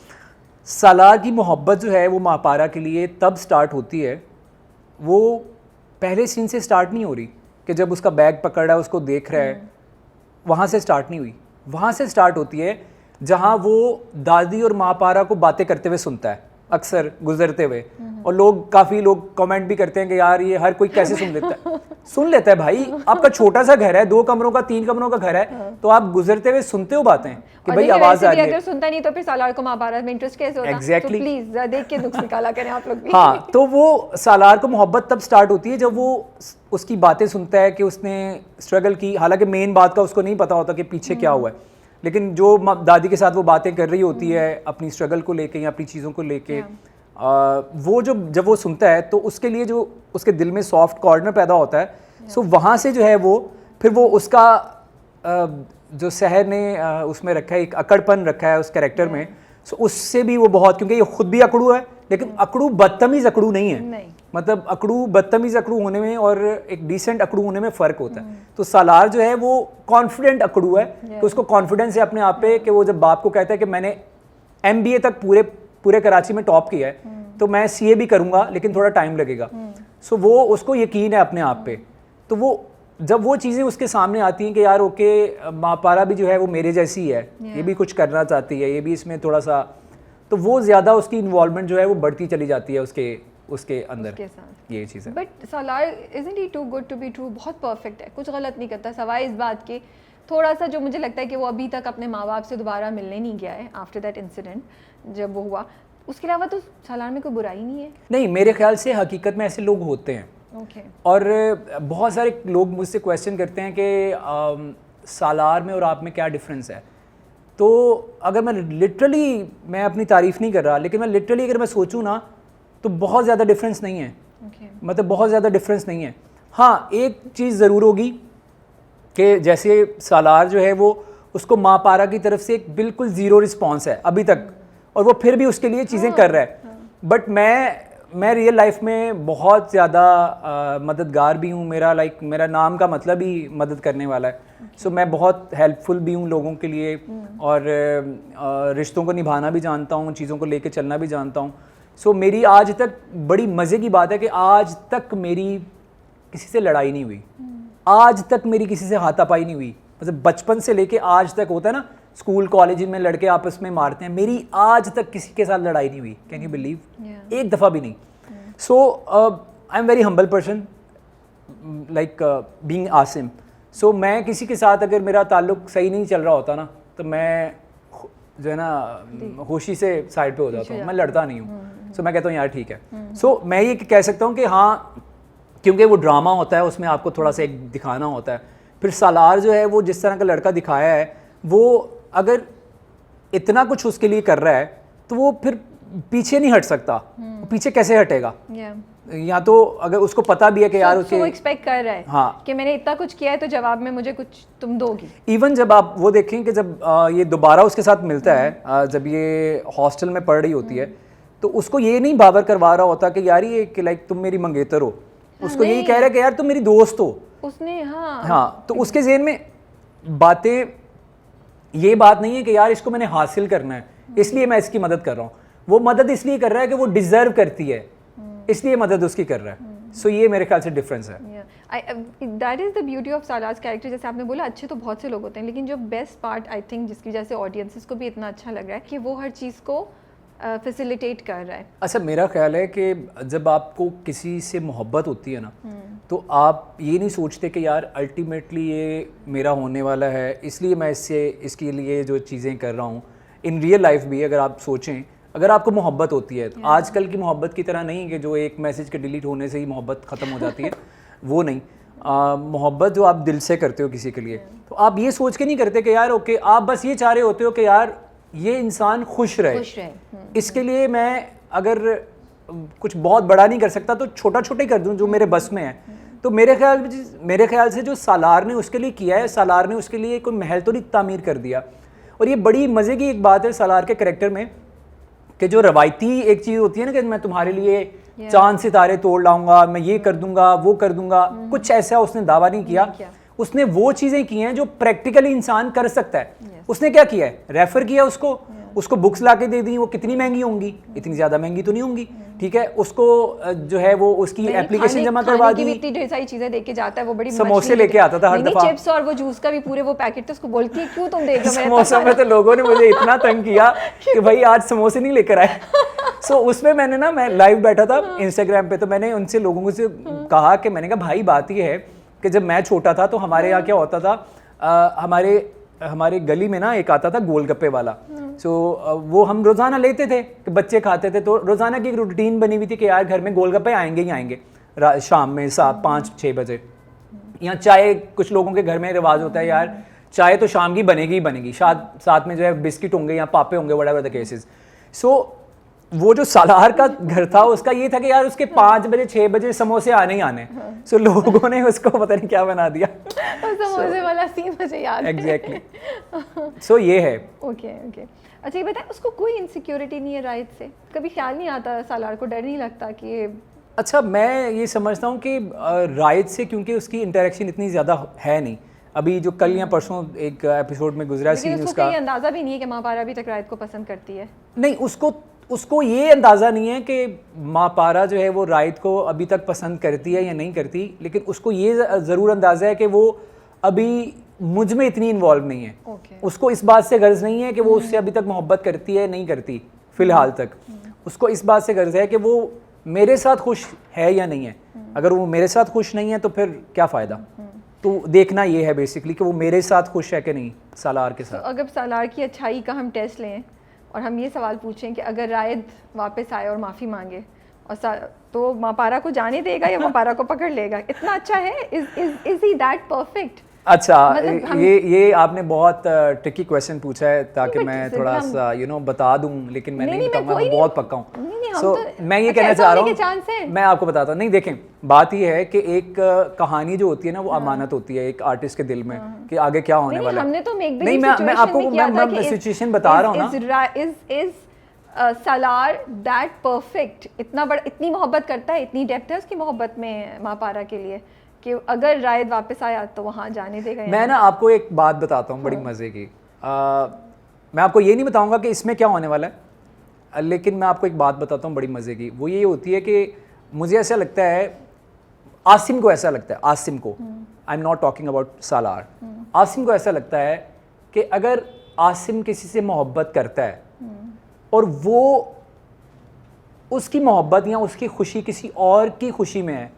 सालार की मोहब्बत जो है वो महापारा के लिए तब स्टार्ट होती है, वो पहले सीन से स्टार्ट नहीं हो रही कि जब उसका बैग पकड़ रहा है उसको देख रहा है, वहाँ से स्टार्ट नहीं हुई। वहाँ से स्टार्ट होती है जहाँ वो दादी और महापारा को बातें करते हुए सुनता है अक्सर गुजरते हुए, और काफ़ी लोग कमेंट भी करते हैं कि यार ये हर कोई कैसे सुन लेता है भाई, आपका छोटा सा घर है, 2 कमरों का 3 कमरों का घर है, तो आप गुजरते हुए सुनते हो बातें कि भाई आवाज़ आ रही है। अगर सुनता नहीं तो फिर सालार को महाभारत में इंटरेस्ट कैसे होता? एग्जैक्टली, प्लीज देख के नुक्स निकाला करें आप लोग भी। हाँ, तो वो सालार को मोहब्बत तब स्टार्ट होती है जब वो उसकी बातें सुनता है कि उसने स्ट्रगल की, हालांकि मेन बात का उसको नहीं पता होता कि पीछे क्या हुआ है, लेकिन जो दादी के साथ वो बातें कर रही होती है अपनी स्ट्रगल को लेके या अपनी चीज़ों को लेके, वो जब वो सुनता है तो उसके लिए जो उसके दिल में सॉफ्ट कॉर्नर पैदा होता है। सो वहाँ से जो है वो फिर वो उसका जो सहर ने उसमें रखा है, एक अकड़पन रखा है उस कैरेक्टर में, सो उससे भी वो बहुत, क्योंकि ये खुद भी अकड़ू है, लेकिन अकड़ू बदतमीज़ अकड़ू नहीं है, मतलब अकड़ू बदतमीज़ अकड़ू होने में और एक डिसेंट अकड़ू होने में फ़र्क होता है। तो सालार जो है वो कॉन्फिडेंट अकड़ू है कि उसको कॉन्फिडेंस है अपने आप पे कि वो जब बाप को कहता है कि मैंने MBA तक पूरे कराची में टॉप किया है, तो मैं CA भी करूँगा लेकिन थोड़ा टाइम लगेगा। सो वो उसको यकीन है अपने आप पे। तो वो जब वो चीज़ें उसके सामने आती हैं कि यार ओके महापारा भी जो है वो मेरे जैसी है, ये भी कुछ करना चाहती है, ये भी इसमें थोड़ा सा, तो वो ज़्यादा उसकी इन्वॉल्वमेंट जो है वो बढ़ती चली जाती है उसके अंदर, ये चीज़ है। But Salar isn't he too good to be true, बहुत परफेक्ट है, कुछ गलत नहीं करता, सवाए इस बात के थोड़ा सा जो मुझे लगता है कि वो अभी तक अपने माँ बाप से दोबारा मिलने नहीं गया है आफ्टर दैट इंसिडेंट जब वो हुआ, उसके अलावा तो सालार में कोई बुराई नहीं है। नहीं, मेरे ख्याल से हकीकत में ऐसे लोग होते हैं। और बहुत सारे लोग मुझसे क्वेश्चन करते हैं कि सालार में और आप में क्या डिफरेंस है। तो अगर मैं अपनी तारीफ़ नहीं कर रहा, लेकिन मैं लिटरली अगर मैं सोचूं ना तो बहुत ज़्यादा डिफरेंस नहीं है। मतलब बहुत ज़्यादा डिफरेंस नहीं है। हाँ, एक चीज़ ज़रूर होगी कि जैसे सालार जो है वो उसको माँ पारा की तरफ से एक बिल्कुल ज़ीरो रिस्पॉन्स है अभी तक, और वो फिर भी उसके लिए चीज़ें कर रहा है। बट मैं रियल लाइफ में बहुत ज़्यादा मददगार भी हूँ। मेरा नाम का मतलब ही मदद करने वाला है। सो मैं बहुत हेल्पफुल भी हूँ लोगों के लिए, और रिश्तों को निभाना भी जानता हूँ, चीज़ों को लेके चलना भी जानता हूँ। सो मेरी आज तक बड़ी मज़े की बात है कि आज तक मेरी किसी से लड़ाई नहीं हुई, आज तक मेरी किसी से हाथापाई नहीं हुई। मतलब बचपन से लेके आज तक होता है ना, स्कूल कॉलेज में लड़के आपस में मारते हैं, मेरी आज तक किसी के साथ लड़ाई नहीं हुई। Can you believe? एक दफ़ा भी नहीं। So I am very humble person, like being Asim. So मैं किसी के साथ अगर मेरा ताल्लुक सही नहीं चल रहा होता ना, तो मैं जो है ना होशी से साइड पे हो जाता हूँ, मैं लड़ता नहीं हूँ। सो मैं कहता हूँ यार ठीक है। सो मैं ये कह सकता हूँ कि हाँ, क्योंकि वो ड्रामा होता है, उसमें आपको थोड़ा सा एक दिखाना होता है। फिर सालार जो है वो जिस तरह का लड़का दिखाया है, वो अगर इतना कुछ उसके लिए कर रहा है तो वो फिर पीछे नहीं हट सकता। पीछे कैसे हटेगा? या तो अगर उसको पता भी है कि यार उसके वो एक्सपेक्ट कर रहा है हाँ कि मैंने इतना कुछ किया है तो जवाब में मुझे कुछ तुम दोगी। इवन जब आप वो देखें कि जब ये दोबारा उसके साथ मिलता है, जब ये हॉस्टल में पढ़ रही होती है, तो उसको ये नहीं बावर करवा रहा होता कि यार ये कि लाइक तुम मेरी मंगेतर हो। उसको यही कह रहा है कि यार तुम मेरी दोस्त हो। उसने हाँ, तो उसके ज़हन में बातें, ये बात नहीं है कि यार इसको मैंने हासिल करना है इसलिए मैं इसकी मदद कर रहा हूँ। वो मदद इसलिए कर रहा है कि वो डिजर्व करती है, इसलिए मदद उसकी कर रहा है। सो ये मेरे ख्याल से डिफरेंस है। That is the beauty of Salar's character. जैसे आपने बोला अच्छे तो बहुत से लोग होते हैं, लेकिन जो बेस्ट पार्ट आई थिंक जिसकी वजह से ऑडियंसेस को भी इतना अच्छा लग रहा है कि वो हर चीज़ को फैसिलिटेट कर रहा है। अच्छा, मेरा ख्याल है कि जब आपको किसी से मोहब्बत होती है ना, तो आप ये नहीं सोचते कि यार अल्टीमेटली ये मेरा होने वाला है इसलिए मैं इसके लिए जो चीज़ें कर रहा हूँ। इन रियल लाइफ भी अगर आप सोचें, अगर आपको मोहब्बत होती है तो आजकल की मोहब्बत की तरह नहीं कि जो एक मैसेज के डिलीट होने से ही मोहब्बत ख़त्म हो जाती है। वो नहीं, मोहब्बत जो आप दिल से करते हो किसी के लिए, तो आप ये सोच के नहीं करते कि यार ओके, आप बस ये चाह रहे होते हो कि यार ये इंसान खुश रहे। इसके लिए मैं अगर कुछ बहुत बड़ा नहीं कर सकता तो छोटा छोटा ही कर दूं जो मेरे बस में है। तो मेरे ख्याल से जो सालार ने उसके लिए किया है, सालार ने उसके लिए कोई महल तो नहीं तामीर कर दिया। और ये बड़ी मज़े की एक बात है सालार के करैक्टर में कि जो रवायती एक चीज़ होती है ना कि मैं तुम्हारे लिए चांद सितारे तोड़ लाऊंगा, मैं ये कर दूंगा वो कर दूंगा, कुछ ऐसा उसने दावा नहीं किया। उसने वो चीज़ें की हैं जो प्रैक्टिकली इंसान कर सकता है। उसने क्या किया है, रेफर किया उसको बुक्स ला के दे दी। वो कितनी महंगी होंगी? इतनी ज़्यादा महंगी तो नहीं होंगी, ठीक है। उसको जो है वो उसकी एप्लीकेशन जमा करवा दी। इतनी ढेर सारी चीज़ें देके जाता है, वो बड़ी समोसे लेके आता था हर दफा, चिप्स और वो जूस का भी पूरे वो पैकेट। तो उसको बोलती है क्यों तुम देख रहे हो समोसा में? तो लोगों ने मुझे इतना तंग किया कि भाई आज समोसे नहीं लेकर आए। सो उसमें मैं लाइव बैठा था इंस्टाग्राम पे, तो मैंने उनसे लोगों से कहा कि मैंने कहा भाई बात ये है कि जब मैं छोटा था तो हमारे यहाँ क्या होता था, हमारे गली में ना एक आता था गोलगप्पे वाला। सो वो हम रोज़ाना लेते थे कि बच्चे खाते थे। तो रोज़ाना की एक रूटीन बनी हुई थी कि यार घर में गोलगप्पे आएंगे ही आएंगे शाम में 5-6 बजे। यहाँ चाय, कुछ लोगों के घर में रिवाज होता है यार चाय तो शाम की बनेगी ही बनेगी, साथ में जो है बिस्किट होंगे या पापे होंगे, व्हाटएवर द केसेस। सो वो जो सालार का घर था उसका ये था कि यार उसके 5 बजे 6 बजे समोसे आने ही आने। सो लोगों ने उसको पता नहीं क्या बना दिया। समोसे वाला सीन मुझे याद है। एग्जैक्टली। सो ये है। ओके। अच्छा, ये बताएं, उसको कोई इनसिक्योरिटी नहीं है रायत से? कभी ख्याल नहीं आता सालार को, डर नहीं लगता कि? अच्छा, मैं ये समझता हूँ कि रायत से क्योंकि उसकी इंटरेक्शन इतनी ज़्यादा है नहीं। अभी जो कल या परसों एक एपिसोड में गुजरा सीन, उसका अंदाज़ा भी नहीं है कि माँ पारा अभी तक रायत को पसंद करती है। नहीं, उसको ये अंदाज़ा नहीं है कि माँ पारा जो है वो रायत को अभी तक पसंद करती है या नहीं करती, लेकिन उसको ये ज़रूर अंदाज़ा है कि वो अभी मुझ में इतनी इन्वॉल्व नहीं है। उसको इस बात से गर्ज नहीं है कि वो उससे अभी तक मोहब्बत करती है नहीं करती, फ़िलहाल तक। उसको इस बात से गर्ज है कि वो मेरे साथ खुश है या नहीं है। अगर वो मेरे साथ खुश नहीं है तो फिर क्या फ़ायदा। तो देखना ये है बेसिकली कि वो मेरे साथ खुश है कि नहीं सालार के साथ। अगर सालार की अच्छाई का हम टेस्ट लें और हम ये सवाल पूछें कि अगर रायत वापस आए और माफ़ी मांगे और तो माँ पारा को जाने देगा या माँ पारा को पकड़ लेगा? इतना अच्छा है? Is he that perfect? अच्छा मतलब ये आपने बहुत ट्रिकी क्वेश्चन पूछा है ताकि but मैं फिर थोड़ा भी सा बता दूं, लेकिन मैं नहीं मैं बताऊंगा, कोई मैं नहीं- बहुत पक्का हूँ। नहीं, हम सो तो- मैं ये अच्छा, कहना ऐसा चाह रहा होने के हूँ, chance है? मैं आपको बताता हूँ। नहीं देखें, बात ये है कि एक कहानी जो होती है ना वो अमानत होती है एक आर्टिस्ट के दिल में कि आगे क्या होने नहीं, वाला है। हमने तो मेक नहीं, मैं आपको मैं सिचुएशन बता रहा हूँ ना। इज सालार दैट परफेक्ट, इतनी मोहब्बत करता है, इतनी डेप्थ है उसकी मोहब्बत में महापारा के लिए कि अगर रायद वापस आया तो वहाँ जाने देगा या मैं नहीं? ना आपको एक बात बताता हूँ बड़ी मज़े की। मैं आपको ये नहीं बताऊँगा कि इसमें क्या होने वाला है, लेकिन मैं आपको एक बात बताता हूँ बड़ी मज़े की। वो ये होती है कि मुझे ऐसा लगता है, आसिम को ऐसा लगता है, आसिम को, I am not talking about Salar, Asim को ऐसा लगता है कि अगर आसिम किसी से मोहब्बत करता है और वो उसकी मोहब्बत या उसकी खुशी किसी और की खुशी में है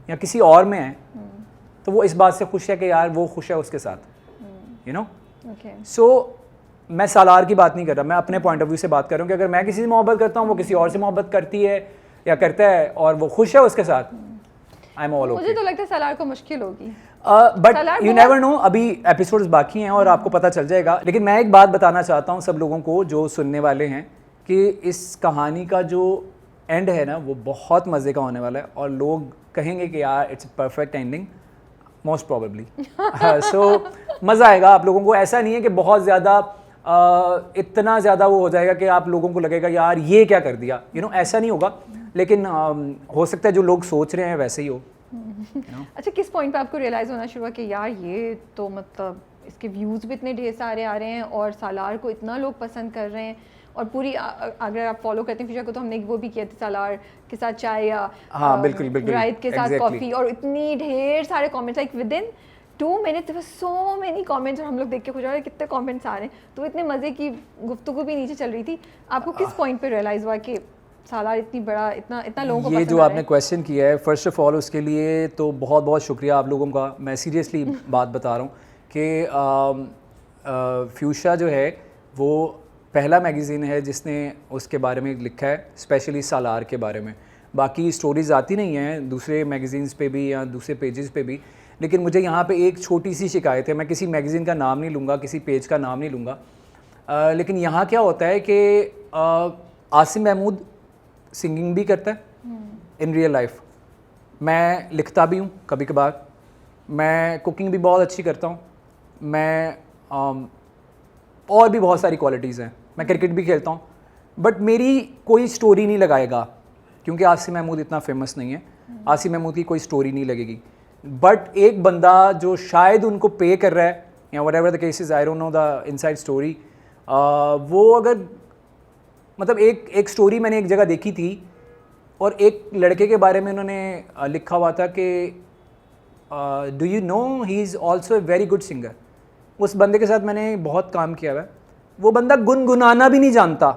या किसी और में है, तो वो इस बात से खुश है कि यार वो खुश है उसके साथ, Okay. सो मैं सालार की बात नहीं कर रहा, मैं अपने पॉइंट ऑफ व्यू से बात कर रहा हूँ कि अगर मैं किसी से मोहब्बत करता हूँ, वो किसी और से मोहब्बत करती है या करता है और वो खुश है उसके साथ, आई एम ऑल ओके। मुझे तो लगता है सालार को मुश्किल होगी। But Salar you never know, अभी एपिसोड्स बाकी हैं और आपको पता चल जाएगा। लेकिन मैं एक बात बताना चाहता हूँ सब लोगों को जो सुनने वाले हैं कि इस कहानी का जो एंड है ना वो बहुत मज़े का होने वाला है और लोग कहेंगे कि यार it's perfect ending, most probably. So मज़ा आएगा आप लोगों को। ऐसा नहीं है कि बहुत ज़्यादा इतना ज़्यादा वो हो जाएगा कि आप लोगों को लगेगा यार ये क्या कर दिया, ऐसा नहीं होगा। लेकिन हो सकता है जो लोग सोच रहे हैं वैसे ही हो। अच्छा, किस पॉइंट पे आपको रियलाइज़ होना शुरू हुआ कि यार ये तो मतलब इसके व्यूज़ भी इतने ढेर सारे आ रहे हैं और सालार को इतना लोग पसंद कर रहे हैं, और पूरी अगर आप फॉलो करते हैं फ्यूचर को तो हमने वो भी किया था सालार के साथ चाय या हाँ, बिल्कुल बिल्कुल रायत के साथ exactly. कॉफ़ी, और इतनी ढेर सारे comments, like with in 2 minutes there were so many comments, और हम लोग देख के खुश हो रहे कितने कमेंट्स आ रहे हैं। तो इतने मज़े की गुफ्तगू भी नीचे चल रही थी। आपको किस पॉइंट पे रियलाइज़ हुआ कि सालार इतनी बड़ा इतना लोगों को ये पसंद जो आ रहा आपने है? क्वेश्चन किया है, फर्स्ट ऑफ ऑल उसके लिए तो बहुत बहुत शुक्रिया आप लोगों का। मैं सीरियसली बात बता रहा हूँ कि फ्यूशा जो है वो पहला मैगज़ीन है जिसने उसके बारे में लिखा है, स्पेशली सालार के बारे में। बाकी स्टोरीज़ आती नहीं हैं दूसरे मैगज़ीन्स पे भी या दूसरे पेजेस पे भी, लेकिन मुझे यहाँ पे एक छोटी सी शिकायत है। मैं किसी मैगज़ीन का नाम नहीं लूँगा, किसी पेज का नाम नहीं लूँगा, लेकिन यहाँ क्या होता है कि आसिम महमूद सिंगिंग भी करता है इन रियल लाइफ, मैं लिखता भी हूँ कभी कभार, मैं कुकिंग भी बहुत अच्छी करता हूँ, मैं और भी बहुत सारी क्वालिटीज़ हैं, मैं क्रिकेट भी खेलता हूँ। बट मेरी कोई स्टोरी नहीं लगाएगा क्योंकि आसिम महमूद इतना फेमस नहीं है, आसिम महमूद की कोई स्टोरी नहीं लगेगी। बट एक बंदा जो शायद उनको पे कर रहा है या what ever the cases, I don't know the inside story, वो अगर मतलब एक स्टोरी मैंने एक जगह देखी थी और एक लड़के के बारे में उन्होंने लिखा हुआ था कि do you know he is also a very good singer. उस बंदे के साथ मैंने बहुत काम किया हुआ है। वो बंदा गुनगुनाना भी नहीं जानता,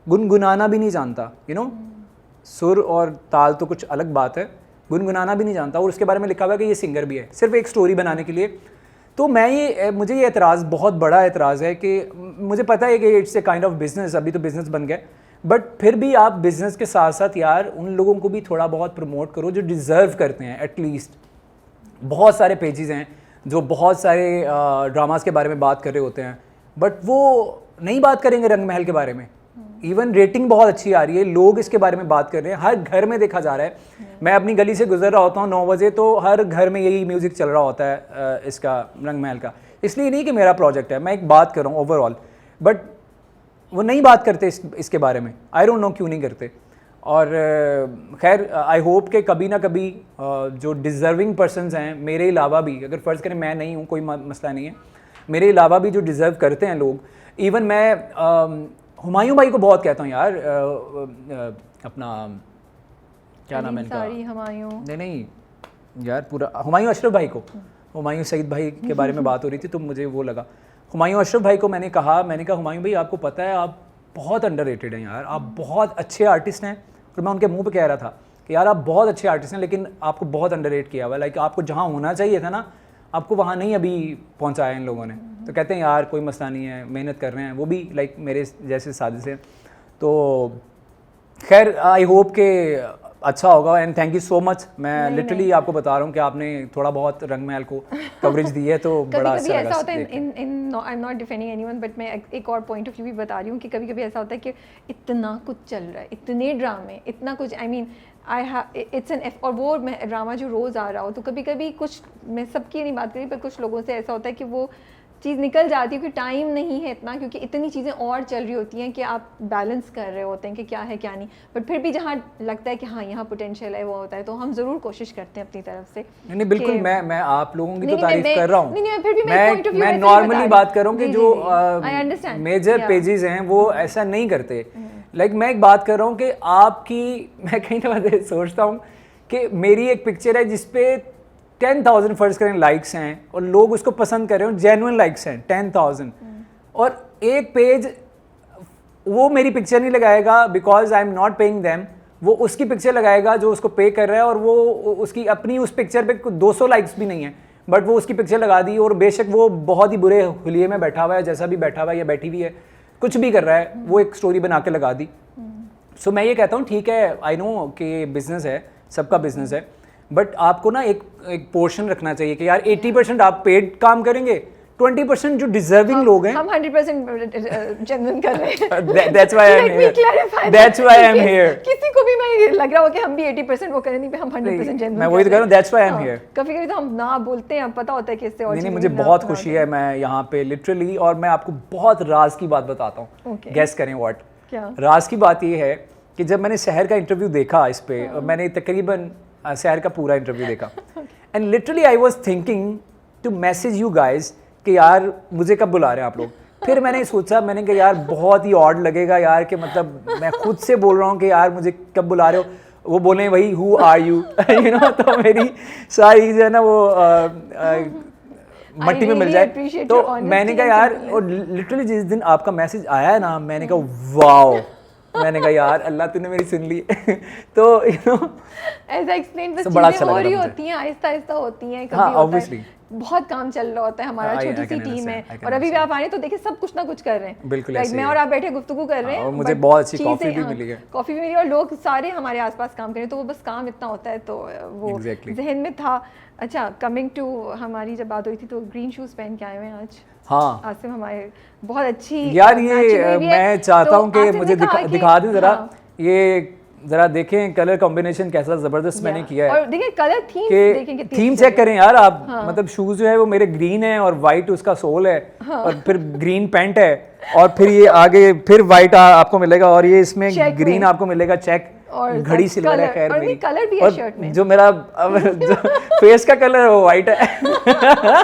गुनगुनाना भी नहीं जानता, सुर और ताल तो कुछ अलग बात है, गुनगुनाना भी नहीं जानता, और उसके बारे में लिखा हुआ है कि ये सिंगर भी है, सिर्फ एक स्टोरी बनाने के लिए। तो मुझे ये एतराज़, बहुत बड़ा एतराज़ है कि मुझे पता है कि it's a kind of business, अभी तो बिज़नेस बन गया, बट फिर भी आप बिज़नेस के साथ साथ यार उन लोगों को भी थोड़ा बहुत प्रमोट करो जो डिज़र्व करते हैं एटलीस्ट। बहुत सारे पेजेस हैं जो बहुत सारे ड्रामास के बारे में बात कर रहे होते हैं, बट वो नहीं बात करेंगे रंग महल के बारे में। इवन रेटिंग बहुत अच्छी आ रही है, लोग इसके बारे में बात कर रहे हैं, हर घर में देखा जा रहा है। मैं अपनी गली से गुजर रहा होता हूँ 9 बजे तो हर घर में यही म्यूज़िक चल रहा होता है इसका, रंग महल का। इसलिए नहीं कि मेरा प्रोजेक्ट है, मैं एक बात कर रहा हूँ ओवरऑल, बट वो नहीं बात करते इसके बारे में, आई डोंट नो क्यों नहीं करते। और खैर आई होप कि कभी ना कभी जो डिज़र्विंग पर्सनस हैं मेरे अलावा भी, अगर फ़र्ज़ करें मैं नहीं हूँ, कोई मसला नहीं है, मेरे अलावा भी जो डिज़र्व करते हैं लोग, इवन मैं हुमायूं भाई को बहुत कहता हूँ यार, अपना क्या नाम है इनका, हुमायूं नहीं यार पूरा हुमायूं अशरफ भाई को, हुमायूं सईद भाई के बारे में बात हो रही थी तो मुझे वो लगा। हुमायूं अशरफ भाई को मैंने कहा हुमायूं भाई आपको पता है आप बहुत अंडररेटेड हैं यार, आप बहुत अच्छे आर्टिस्ट हैं। और मैं उनके मुंह पे कह रहा था कि यार आप बहुत अच्छे आर्टिस्ट हैं लेकिन आपको बहुत अंडररेट किया हुआ है, लाइक आपको जहाँ होना चाहिए था ना आपको वहाँ नहीं अभी पहुँचाया इन लोगों ने। तो कहते हैं यार कोई मसला नहीं है, मेहनत कर रहे हैं, वो भी लाइक मेरे जैसे सादे से। तो खैर आई होप के अच्छा होगा and thank you so much. मैं नहीं, लिटरली नहीं। आपको बता रहा हूँ कि आपने थोड़ा बहुत रंग महल को कवरेज दी है, तो बड़ा कभी-कभी अच्छा ऐसा लगा होता है देख के। इन I am not defending anyone, but मैं एक और पॉइंट ऑफ व्यू भी बता रही हूँ कि कभी-कभी ऐसा होता है कि इतना कुछ चल रहा है, इतने ड्रामे, इतना कुछ, आई मीन इट्स एन और वो ड्रामा जो रोज़ आ रहा हो, तो कभी-कभी कुछ, मैं सबकी नहीं बात करी, पर कुछ लोगों से ऐसा होता है कि वो चीज़ निकल जाती है कि टाइम नहीं है इतना, क्योंकि इतनी चीज़ें और चल रही होती हैं कि आप बैलेंस कर रहे होते हैं कि क्या है क्या नहीं, बट फिर भी जहाँ लगता है कि हाँ यहाँ पोटेंशियल है वो होता है, तो हम ज़रूर कोशिश करते हैं अपनी तरफ से। नहीं बिल्कुल, कि- मैं आप लोगों की तो नहीं, तारीफ कर रहा हूँ। नहीं, फिर भी मैं point of view मैं वैसे ही बता नॉर्मली रही बात हूँ। कर रहा हूँ कि जी, जो जी, I understand, major yeah. Pages हैं वो ऐसा नहीं करते। लाइक मैं एक बात कर रहा हूँ कि आपकी, मैं कहीं ना कहीं सोचता हूँ कि मेरी एक पिक्चर है जिसपे 10,000 फर्ज करें लाइक्स हैं और लोग उसको पसंद कर रहे हो, जेन्युइन लाइक्स हैं 10,000, और एक पेज वो मेरी पिक्चर नहीं लगाएगा because I am not paying them, वो उसकी पिक्चर लगाएगा जो उसको पे कर रहा है, और वो उसकी अपनी उस पिक्चर पे 200 लाइक्स भी नहीं है, बट वो उसकी पिक्चर लगा दी, और बेशक वो बहुत ही बुरे हुलिये में बैठा हुआ है, जैसा भी बैठा हुआ है या बैठी हुई है, कुछ भी कर रहा है, वो एक स्टोरी बना के लगा दी। सो मैं ये कहता हूँ ठीक है, आई नो कि बिजनेस है, सबका बिजनेस है, बट आपको ना एक पोर्शन रखना चाहिए कि यार 80% आप पेड काम करेंगे, 20% जो डिजर्विंग लोग हैं, हम 100% जेन्युइन कर रहे हैं। that's why I'm Let me here. clarify That's that why in I'm case here. किसी को भी मैं लग रहा हो कि हम भी 80% वो करें, नहीं पे हम 100% जेन्युइन। मैं वही तो कह रहा हूँ, that's why I'm here. कभी-कभी तो हम ना बोलते हैं, पता होता है कि इससे और नहीं, चीज़ें मुझे ना बहुत ना खुशी होती है, मैं यहाँ पे लिटरली, और मैं आपको बहुत राज की बात बताता हूँ, Okay. गेस करें व्हाट। क्या? राज की बात ये है कि जब मैंने शहर का इंटरव्यू देखा इस पे, मैंने तकरीबन शहर का पूरा इंटरव्यू देखा, and literally I was thinking to message you guys कि यार मुझे कब बुला रहे हैं आप लोग। फिर मैंने सोचा, मैंने कहा यार बहुत ही ऑड लगेगा यार कि मतलब मैं खुद से बोल रहा हूँ कि यार मुझे कब बुला रहे हो, वो बोले वही who are you you know, तो मेरी सारी जो है ना वो मट्टी में मिल really जाए। appreciate तो your honesty मैंने कहा and यार, simpleness. और लिटरली जिस दिन आपका मैसेज आया है ना, मैंने कहा वाओ, मैंने कहा यार अल्लाह तूने मेरी सुन ली। तो you know as I explain, बस तो बड़ा चीज़ें अच्छा हो लगा रही मुझे। होती हैं, आहिस्ता आहिस्ता होती हैं, कभी हाँ, होता obviously. है बहुत काम चल रहा होता है हमारा, I छोटी सी can टीम है, understand, I can और अभी भी understand. आप आ रहे हैं तो देखिए सब कुछ ना कुछ कर रहे हैं। बिल्कुल Like, ऐसे मैं ही और है। आप बैठे गुफ्तगू कर रहे हैं, और मुझे but बहुत अच्छी चीज़ें, कॉफ़ी भी हाँ, मिली है। कॉफ़ी भी मिली, और लोग सारे हमारे आसपास काम करें, तो वो बस काम इतना होता है, तो वो Exactly. जहन में था। अच्छा, कमिंग टू हमारी जब बात हुई थी, तो ग्रीन शूज़ पहन के आए हुए हैं आज हाँ आसिम, हमारे बहुत अच्छी यार, matching ये हुई भी है। मैं चाहता तो हूँ कि आसिम ने मुझे कहा कि- दिखा दें ज़रा, हाँ, ये ज़रा देखें कलर कॉम्बिनेशन कैसा ज़बरदस्त मैंने yeah. किया है। और देखिए कलर थीम कि देखें कितनी थीम अच्छी चेक है। करें यार आप, हाँ। मतलब शूज़ जो है वो मेरे ग्रीन है और वाइट उसका सोल है, हाँ। और फिर ग्रीन पैंट है, और फिर ये आगे फिर वाइट आपको मिलेगा, और ये इसमें Check ग्रीन में। आपको मिलेगा चेक, और घड़ी सिल्वर है, colour- खैर और मेरी, नहीं, colour भी है और shirt में। जो मेरा जो फेस का कलर है वो वाइट है।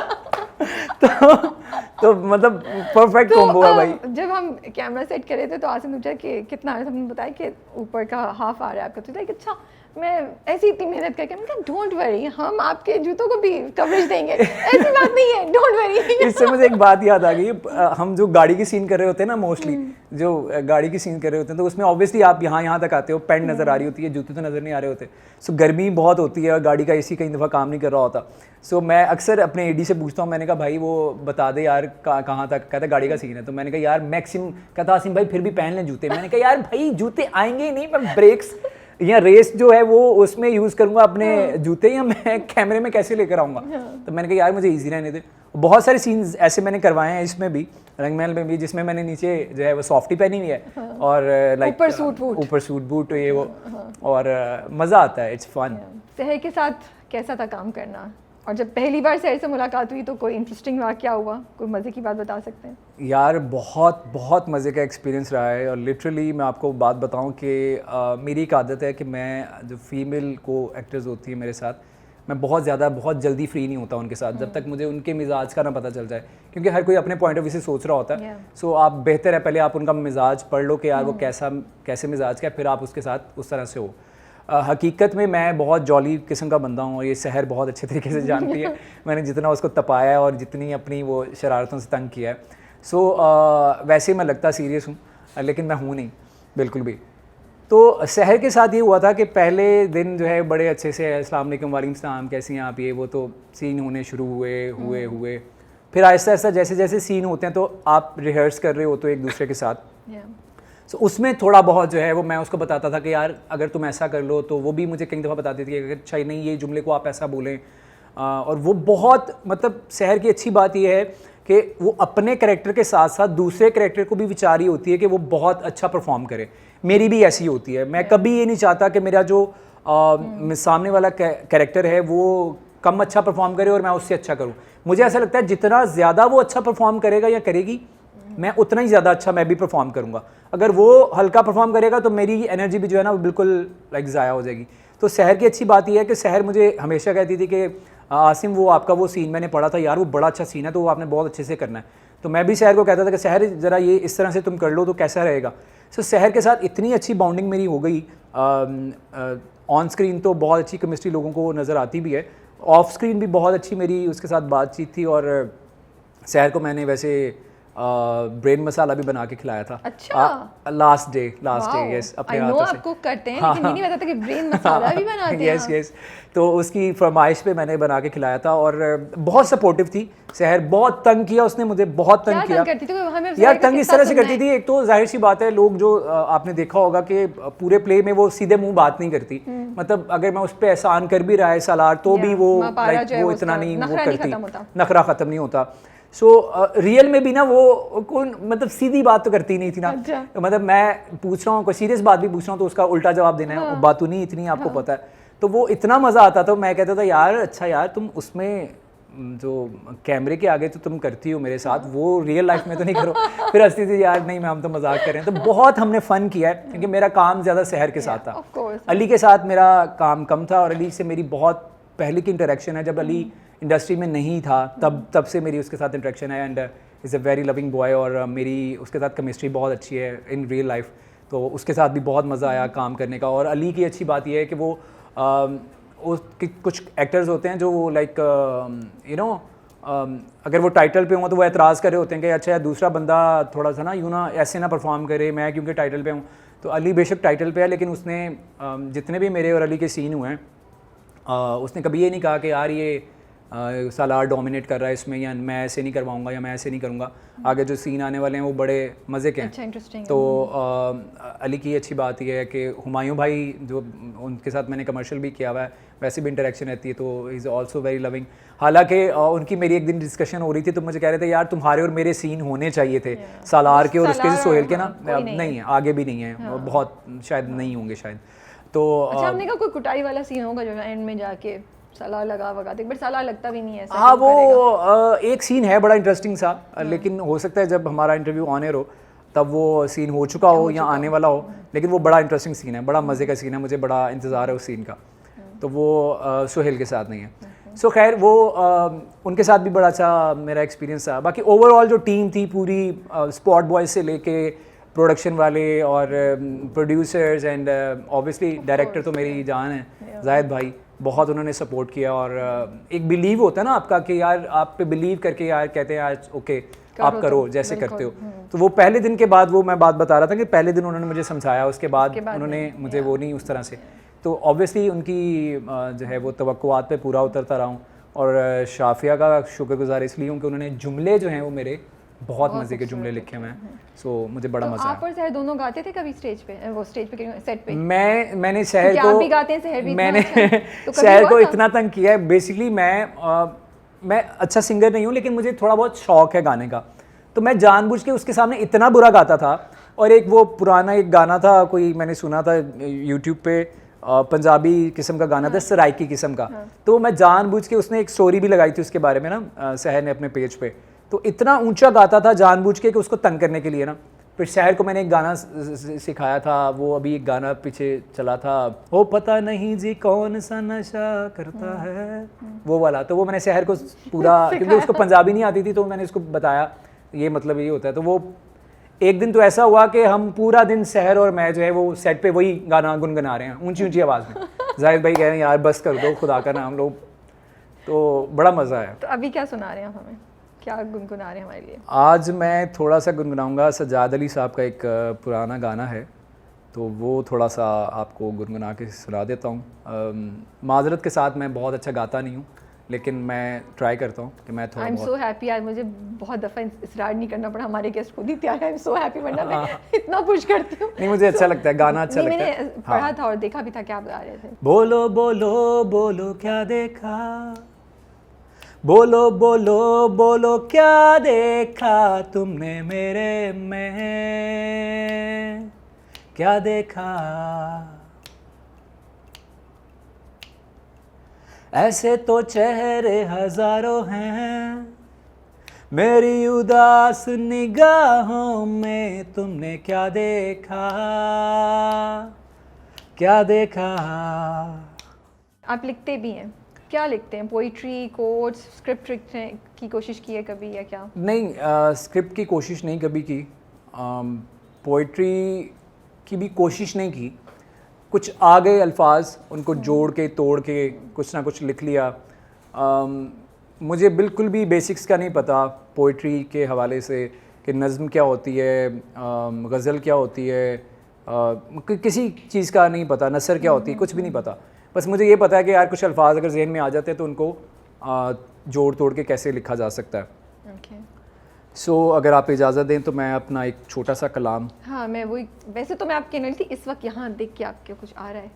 तो मतलब परफेक्ट कॉम्बो है भाई। जब हम कैमरा सेट करे थे तो आसिम पूछा कि कितना आ रहा है, हमने बताया कि ऊपर का हाफ आ रहा है आपका, तो लाइक अच्छा, मैं ऐसी इतनी मेहनत करके, मैंने कहा डोंट वरी, हम आपके जूतों को भी कवरेज देंगे, ऐसी बात नहीं है, डोंट वरी। इससे मुझे एक बात याद आ गई, हम जो गाड़ी की सीन कर रहे होते हैं ना, मोस्टली जो गाड़ी की सीन कर रहे होते हैं, तो उसमें ऑब्वियसली आप यहाँ तक आते हो, पैंट नज़र आ रही होती है, जूते तो नज़र नहीं आ रहे होते, सो गर्मी बहुत होती है और गाड़ी का एसी कई दफ़ा काम नहीं कर रहा होता। सो मैं अक्सर अपने एडी से पूछता हूँ, मैंने कहा भाई वो बता दे यार कहाँ तक, कहता गाड़ी का सीन है, तो मैंने कहा यार मैक्सिमम, कहता आसिम भाई फिर भी पहन लें जूते, मैंने कहा यार भाई जूते आएंगे ही नहीं, मैं ब्रेक्स या रेस जो है वो उसमें यूज़ करूँगा अपने जूते, या मैं कैमरे में कैसे लेकर आऊँगा। तो मैंने कहा यार मुझे ईजी रहने दे। बहुत सारे सीन्स ऐसे मैंने करवाए हैं इसमें भी, रंग महल में भी, जिसमें मैंने नीचे जो है वो सॉफ्टी पहनी हुई है, और लाइक ऊपर सूट बूट ये वो, और मज़ा आता है, इट्स फन। शहर के साथ कैसा था काम करना, और जब पहली बार शहर से मुलाकात हुई तो कोई इंटरेस्टिंग वाक़या हुआ, कोई मज़े की बात बता सकते हैं? यार बहुत बहुत मज़े का एक्सपीरियंस रहा है, और लिटरली मैं आपको बात बताऊं कि मेरी एक आदत है कि मैं जो फीमेल को एक्टर्स होती है मेरे साथ, मैं बहुत जल्दी फ्री नहीं होता उनके साथ, जब तक मुझे उनके मिजाज का ना पता चल जाए, क्योंकि हर कोई अपने पॉइंट ऑफ व्यू से सोच रहा होता है। सो आप बेहतर है पहले आप उनका मिजाज पढ़ लो कि यार वो कैसे मिजाज का है, फिर आप उसके साथ उस तरह से हो। हकीकत में मैं बहुत जॉली किस्म का बंदा हूँ, और ये शहर बहुत अच्छे तरीके से जानती है, मैंने जितना उसको तपाया है और जितनी अपनी वो शरारतों से तंग किया है। सो वैसे ही मैं लगता सीरियस हूँ, लेकिन मैं हूँ नहीं बिल्कुल भी। तो शहर के साथ ये हुआ था कि पहले दिन जो है बड़े अच्छे से अस्सलाम वालेकुम, वालेकुम सलाम, कैसी हैं आप, ये वो, तो सीन होने शुरू हुए, फिर आहिस्ता आहिस्ता जैसे जैसे सीन होते हैं तो आप रिहर्स कर रहे हो तो एक दूसरे के साथ। सो उसमें थोड़ा बहुत जो है वो मैं उसको बताता था कि यार अगर तुम ऐसा कर लो, तो वो भी मुझे कई दफ़ा बताती थी कि अगर अच्छा नहीं ये जुमले को आप ऐसा बोलें। और वो बहुत मतलब सहर की अच्छी बात ये है कि वो अपने कैरेक्टर के साथ साथ दूसरे कैरेक्टर को भी विचारी होती है कि वो बहुत अच्छा परफॉर्म करे। मेरी भी ऐसी होती है, मैं कभी ये नहीं चाहता कि मेरा जो सामने वाला कैरेक्टर है वो कम अच्छा परफॉर्म करे और मैं उससे अच्छा करूं। मुझे ऐसा लगता है जितना ज़्यादा वो अच्छा परफॉर्म करेगा या करेगी, मैं उतना ही ज़्यादा अच्छा मैं भी परफॉर्म करूंगा। अगर वो हल्का परफॉर्म करेगा तो मेरी एनर्जी भी जो है ना वो बिल्कुल लाइक ज़ाया हो जाएगी। तो सहर की अच्छी बात यह है कि सहर मुझे हमेशा कहती थी कि आसिम वो आपका वो सीन मैंने पढ़ा था यार, वो बड़ा अच्छा सीन है, तो वो आपने बहुत अच्छे से करना है। तो मैं भी सहर को कहता था कि सहर ज़रा ये इस तरह से तुम कर लो तो कैसा रहेगा। सो सहर के साथ इतनी अच्छी बाउंडिंग मेरी हो गई। ऑन स्क्रीन तो बहुत अच्छी केमिस्ट्री लोगों को नज़र आती भी है, ऑफ स्क्रीन भी बहुत अच्छी मेरी उसके साथ बातचीत थी। और सहर को मैंने वैसे ब्रेन मसाला भी बना के खिलाया था। अच्छा, लास्ट डे यस, अपने हाथों से। आप कुक करते हैं, लेकिन ये नहीं पता था कि ब्रेन मसाला भी बनाते हैं। यस। तो उसकी फरमाइश पे मैंने बना के खिलाया था और बहुत सपोर्टिव थी सहर। बहुत तंग किया उसने मुझे, बहुत तंग किया यार। तंग इस तरह से करती थी, एक तो जाहिर सी बात है लोग जो आपने देखा होगा कि पूरे प्ले में वो सीधे मुंह बात नहीं करती। मतलब अगर मैं उस पर एहसान कर भी रहा है सालार तो भी वो लाइक वो इतना नहीं वो करती, नखरा ख़त्म नहीं होता। सो रियल में भी ना वो कौन मतलब सीधी बात तो करती नहीं थी ना। अच्छा। तो मतलब मैं पूछ रहा हूँ कोई सीरियस बात भी पूछ रहा हूँ तो उसका उल्टा जवाब देना है, बात तो नहीं इतनी आपको पता है। तो वो इतना मज़ा आता था, मैं कहता था यार अच्छा यार तुम उसमें जो कैमरे के आगे तो तुम करती हो मेरे साथ, वो रियल लाइफ में तो नहीं करो। फिर हंसती थी यार नहीं मैं हम तो मजाक कर रहे हैं। तो बहुत हमने फ़न किया है क्योंकि मेरा काम ज़्यादा सहर के साथ था। अली के साथ मेरा काम कम था और अली से मेरी बहुत पहले की इंटरेक्शन है। जब अली इंडस्ट्री में नहीं था तब से मेरी उसके साथ इंटरेक्शन है and is a very loving boy. और मेरी उसके साथ केमिस्ट्री बहुत अच्छी है इन रियल लाइफ, तो उसके साथ भी बहुत मज़ा आया काम करने का। और अली की अच्छी बात यह है कि वो कुछ एक्टर्स होते हैं जो वो लाइक यू नो अगर वो टाइटल पे हों तो वो एतराज़ कर रहे होते हैं कि अच्छा दूसरा बंदा थोड़ा सा ना यूँ ना ऐसे ना परफॉर्म करे, मैं क्योंकि टाइटल पे हूँ। तो अली बेशक टाइटल पे है लेकिन उसने जितने भी मेरे और अली के सीन हुए हैं उसने कभी ये नहीं कहा कि यार ये सालार डोमिनेट कर रहा है इसमें, या मैं ऐसे नहीं करवाऊंगा या मैं ऐसे नहीं करूंगा। आगे जो सीन आने वाले हैं वो बड़े मज़े के हैं। अच्छा, इंटरेस्टिंग। तो अली की अच्छी बात यह है कि हुमायूं भाई जो उनके साथ मैंने कमर्शियल भी किया हुआ है, वैसे भी इंटरेक्शन रहती है, तो इज़ ऑल्सो वेरी लविंग। हालांकि उनकी मेरी एक दिन डिस्कशन हो रही थी तो मुझे कह रहे थे यार तुम्हारे और मेरे सीन होने चाहिए थे सालार के और उसके सोहेल के ना, नहीं है आगे भी नहीं है, बहुत शायद नहीं होंगे शायद। तो अच्छा, हमने कहा कोई कुटाई वाला सीन होगा जो एंड में जाके सालार लगा वगा दे, बट सालार लगता भी नहीं है ऐसा। हाँ वो एक सीन है बड़ा इंटरेस्टिंग सा, लेकिन हो सकता है जब हमारा इंटरव्यू ऑन एयर हो तब वो सीन हो चुका हो या आने वाला हो, लेकिन वो बड़ा इंटरेस्टिंग सीन है, बड़ा मज़े का सीन है, मुझे बड़ा इंतज़ार है उस सीन का। तो वो सोहेल के साथ नहीं है। सो खैर वो उनके साथ भी बड़ा अच्छा मेरा एक्सपीरियंस था। बाकी ओवरऑल जो टीम थी पूरी, स्पॉट बॉय से लेके प्रोडक्शन वाले और प्रोड्यूसर्स एंड ऑब्वियसली डायरेक्टर तो मेरी जान है जाहिद भाई, बहुत उन्होंने सपोर्ट किया। और एक बिलीव होता है ना आपका कि यार आप पे बिलीव करके यार कहते हैं आज ओके आप करो जैसे करते हो। तो वो पहले दिन के बाद वो मैं बात बता रहा था कि पहले दिन उन्होंने मुझे समझाया, उसके बाद उन्होंने मुझे वो नहीं उस तरह से। तो ऑब्वियसली उनकी जो है वो तवक्कुआत पे पूरा उतरता रहा हूँ। और शाफिया का शुक्रगुजार इसलिए हूँ कि उन्होंने जुमले जो हैं वो मेरे बहुत मज़े के जुमले लिखे हुए हैं। सो मुझे बड़ा मज़ा आया। आप और सहर दोनों गाते थे कभी स्टेज पे, वो स्टेज पे सेट पे? मैंने सहर को, आप भी गाते हैं, सहर भी मैंने सहर को इतना तंग किया है। बेसिकली मैं अच्छा सिंगर नहीं हूँ लेकिन मुझे थोड़ा बहुत शौक है गाने का, तो मैं जानबूझ के उसके सामने इतना बुरा गाता था। और एक वो पुराना एक गाना था कोई मैंने सुना था यूट्यूब पे, पंजाबी किस्म का गाना था, सराइकी किस्म का। तो मैं जानबूझ के, उसने एक स्टोरी भी लगाई थी उसके बारे में ना सहर ने अपने पेज पे, तो इतना ऊंचा गाता था जानबूझ के कि उसको तंग करने के लिए ना। फिर सहर को मैंने एक गाना सिखाया था, वो अभी एक गाना पीछे चला था, ओ पता नहीं जी कौन सा नशा करता है, वो वाला। तो वो मैंने सहर को पूरा क्योंकि उसको पंजाबी नहीं आती थी तो मैंने उसको बताया ये मतलब ये होता है। तो वो एक दिन तो ऐसा हुआ कि हम पूरा दिन सहर और मैं जो है वो सेट पे वही गाना गुनगुना रहे हैं ऊंची ऊंची आवाज़ में। जाहिद भाई कह रहे हैं यार बस कर दो खुदा का नाम लो, तो बड़ा मज़ा आया। तो अभी क्या सुना रहे हैं हमें, क्या गुनगुना रहे हैं हमारे लिए? आज मैं थोड़ा सा गुनगुनाऊंगा, सज्जाद अली साहब का एक पुराना गाना है, तो वो थोड़ा सा आपको गुनगुना के सुना देता हूँ। माजरत के साथ मैं बहुत अच्छा गाता नहीं हूँ, लेकिन मैं ट्राई करता हूँ कि मैं थोड़ा आई एम बहुत सो हैप्पी यार, मुझे बहुत दफ़ा इसरार नहीं करना पड़ा, हमारे गेस्ट खुद ही तैयार है। आई एम सो हैप्पी, वरना मैं इतना पुश करती हूँ। नहीं, मुझे अच्छा लगता है, गाना अच्छा नहीं, लगता मैंने है। पढ़ा था और देखा भी था कि आप गा रहे थे। बोलो बोलो बोलो क्या देखा, बोलो बोलो बोलो क्या देखा तुमने मेरे में, क्या देखा। ऐसे तो चेहरे हजारों हैं मेरी उदास निगाहों में, तुमने क्या देखा, क्या देखा। आप लिखते भी हैं, क्या लिखते हैं? पोइट्री, कोट्स, स्क्रिप्ट लिखने की कोशिश की है कभी या क्या? नहीं, स्क्रिप्ट की कोशिश नहीं कभी की, पोइट्री की भी कोशिश नहीं की। कुछ आ गए अल्फाज, उनको जोड़ के तोड़ के कुछ ना कुछ लिख लिया। मुझे बिल्कुल भी बेसिक्स का नहीं पता पोइट्री के हवाले से कि नज़्म क्या होती है, गज़ल क्या होती है, किसी चीज़ का नहीं पता, नसर क्या होती है, कुछ भी नहीं पता। बस मुझे ये पता है कि यार कुछ अल्फाज अगर जहन में आ जाते हैं तो उनको जोड़ तोड़ के कैसे लिखा जा सकता है। ओके। सो अगर आप इजाज़त दें तो मैं अपना एक छोटा सा कलाम। हाँ, मैं वही, वैसे तो मैं आपके कहने थी इस वक्त यहाँ देख के आपके कुछ आ रहा है,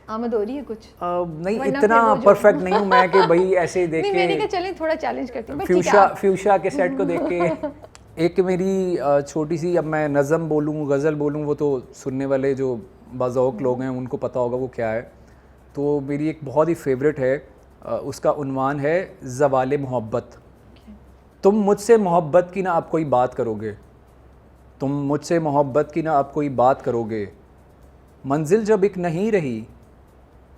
आमद हो रही है कुछ? नहीं, वरना इतना फिर वो जो- परफेक्ट नहीं हूँ मैं कि भाई ऐसे ही देख नहीं, मैंने कहा के चलें थोड़ा चैलेंज करती हूँ, but ठीक है, फ्यूशा आप- फ्यूशा के सेट को देख के। एक मेरी छोटी सी, अब मैं नज़म बोलूँ गज़ल बोलूँ वो तो सुनने वाले जो बाज़ौक़ लोग हैं उनको पता होगा वो क्या है। तो मेरी एक बहुत ही फेवरेट है, उसका उन्वान है ज़वाले मोहब्बत। तुम मुझसे मोहब्बत की ना अब कोई बात करोगे, तुम मुझसे मोहब्बत की ना अब कोई बात करोगे, मंजिल जब एक नहीं रही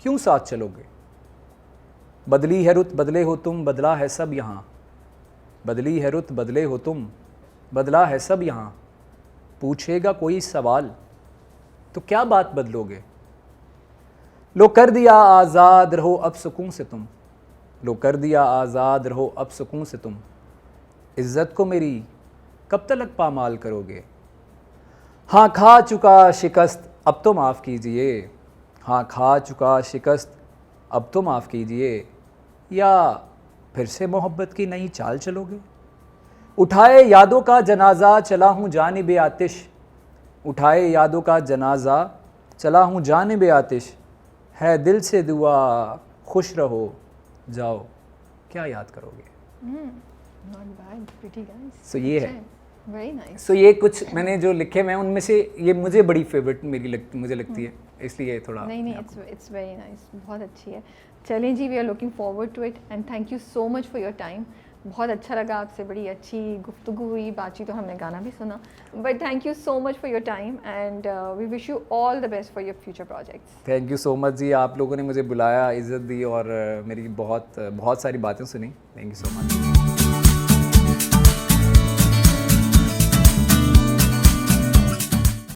क्यों साथ चलोगे। बदली है रुत बदले हो तुम, बदला है सब यहाँ, बदली है रुत बदले हो तुम, बदला है सब यहाँ, पूछेगा कोई सवाल तो क्या बात बदलोगे। लो कर दिया आज़ाद रहो अब सुकून से तुम, लो कर दिया आज़ाद रहो अब सुकून से तुम, इज़्ज़त को मेरी कब तलक पामाल करोगे। हाँ खा चुका शिकस्त अब तो माफ़ कीजिए, हाँ खा चुका शिकस्त अब तो माफ़ कीजिए, या फिर से मोहब्बत की नई चाल चलोगे। उठाए यादों का जनाजा चला हूँ जानिब आतिश, उठाए यादों का जनाजा चला हूँ जानिब आतिश, है दिल से दुआ खुश रहो जाओ क्या याद करोगे। Not bad, pretty nice. सो ये है। Very nice. सो ये कुछ मैंने जो लिखे मैं उनमें से ये मुझे बड़ी फेवरेट मुझे लगती है, इसलिए थोड़ा नहीं नहीं, it's very nice, बहुत अच्छी है। चलें जी, we are looking forward to it and thank you so much for your time. बहुत अच्छा लगा आपसे, बड़ी अच्छी गुफ्तगू हुई, बातचीत, तो हमने गाना भी सुना, but thank you so much for your time and we wish you all the best for your future projects. Thank you so much जी, आप लोगों ने मुझे बुलाया, इज़्ज़त दी और मेरी बहुत सारी बातें सुनी। Thank you so much.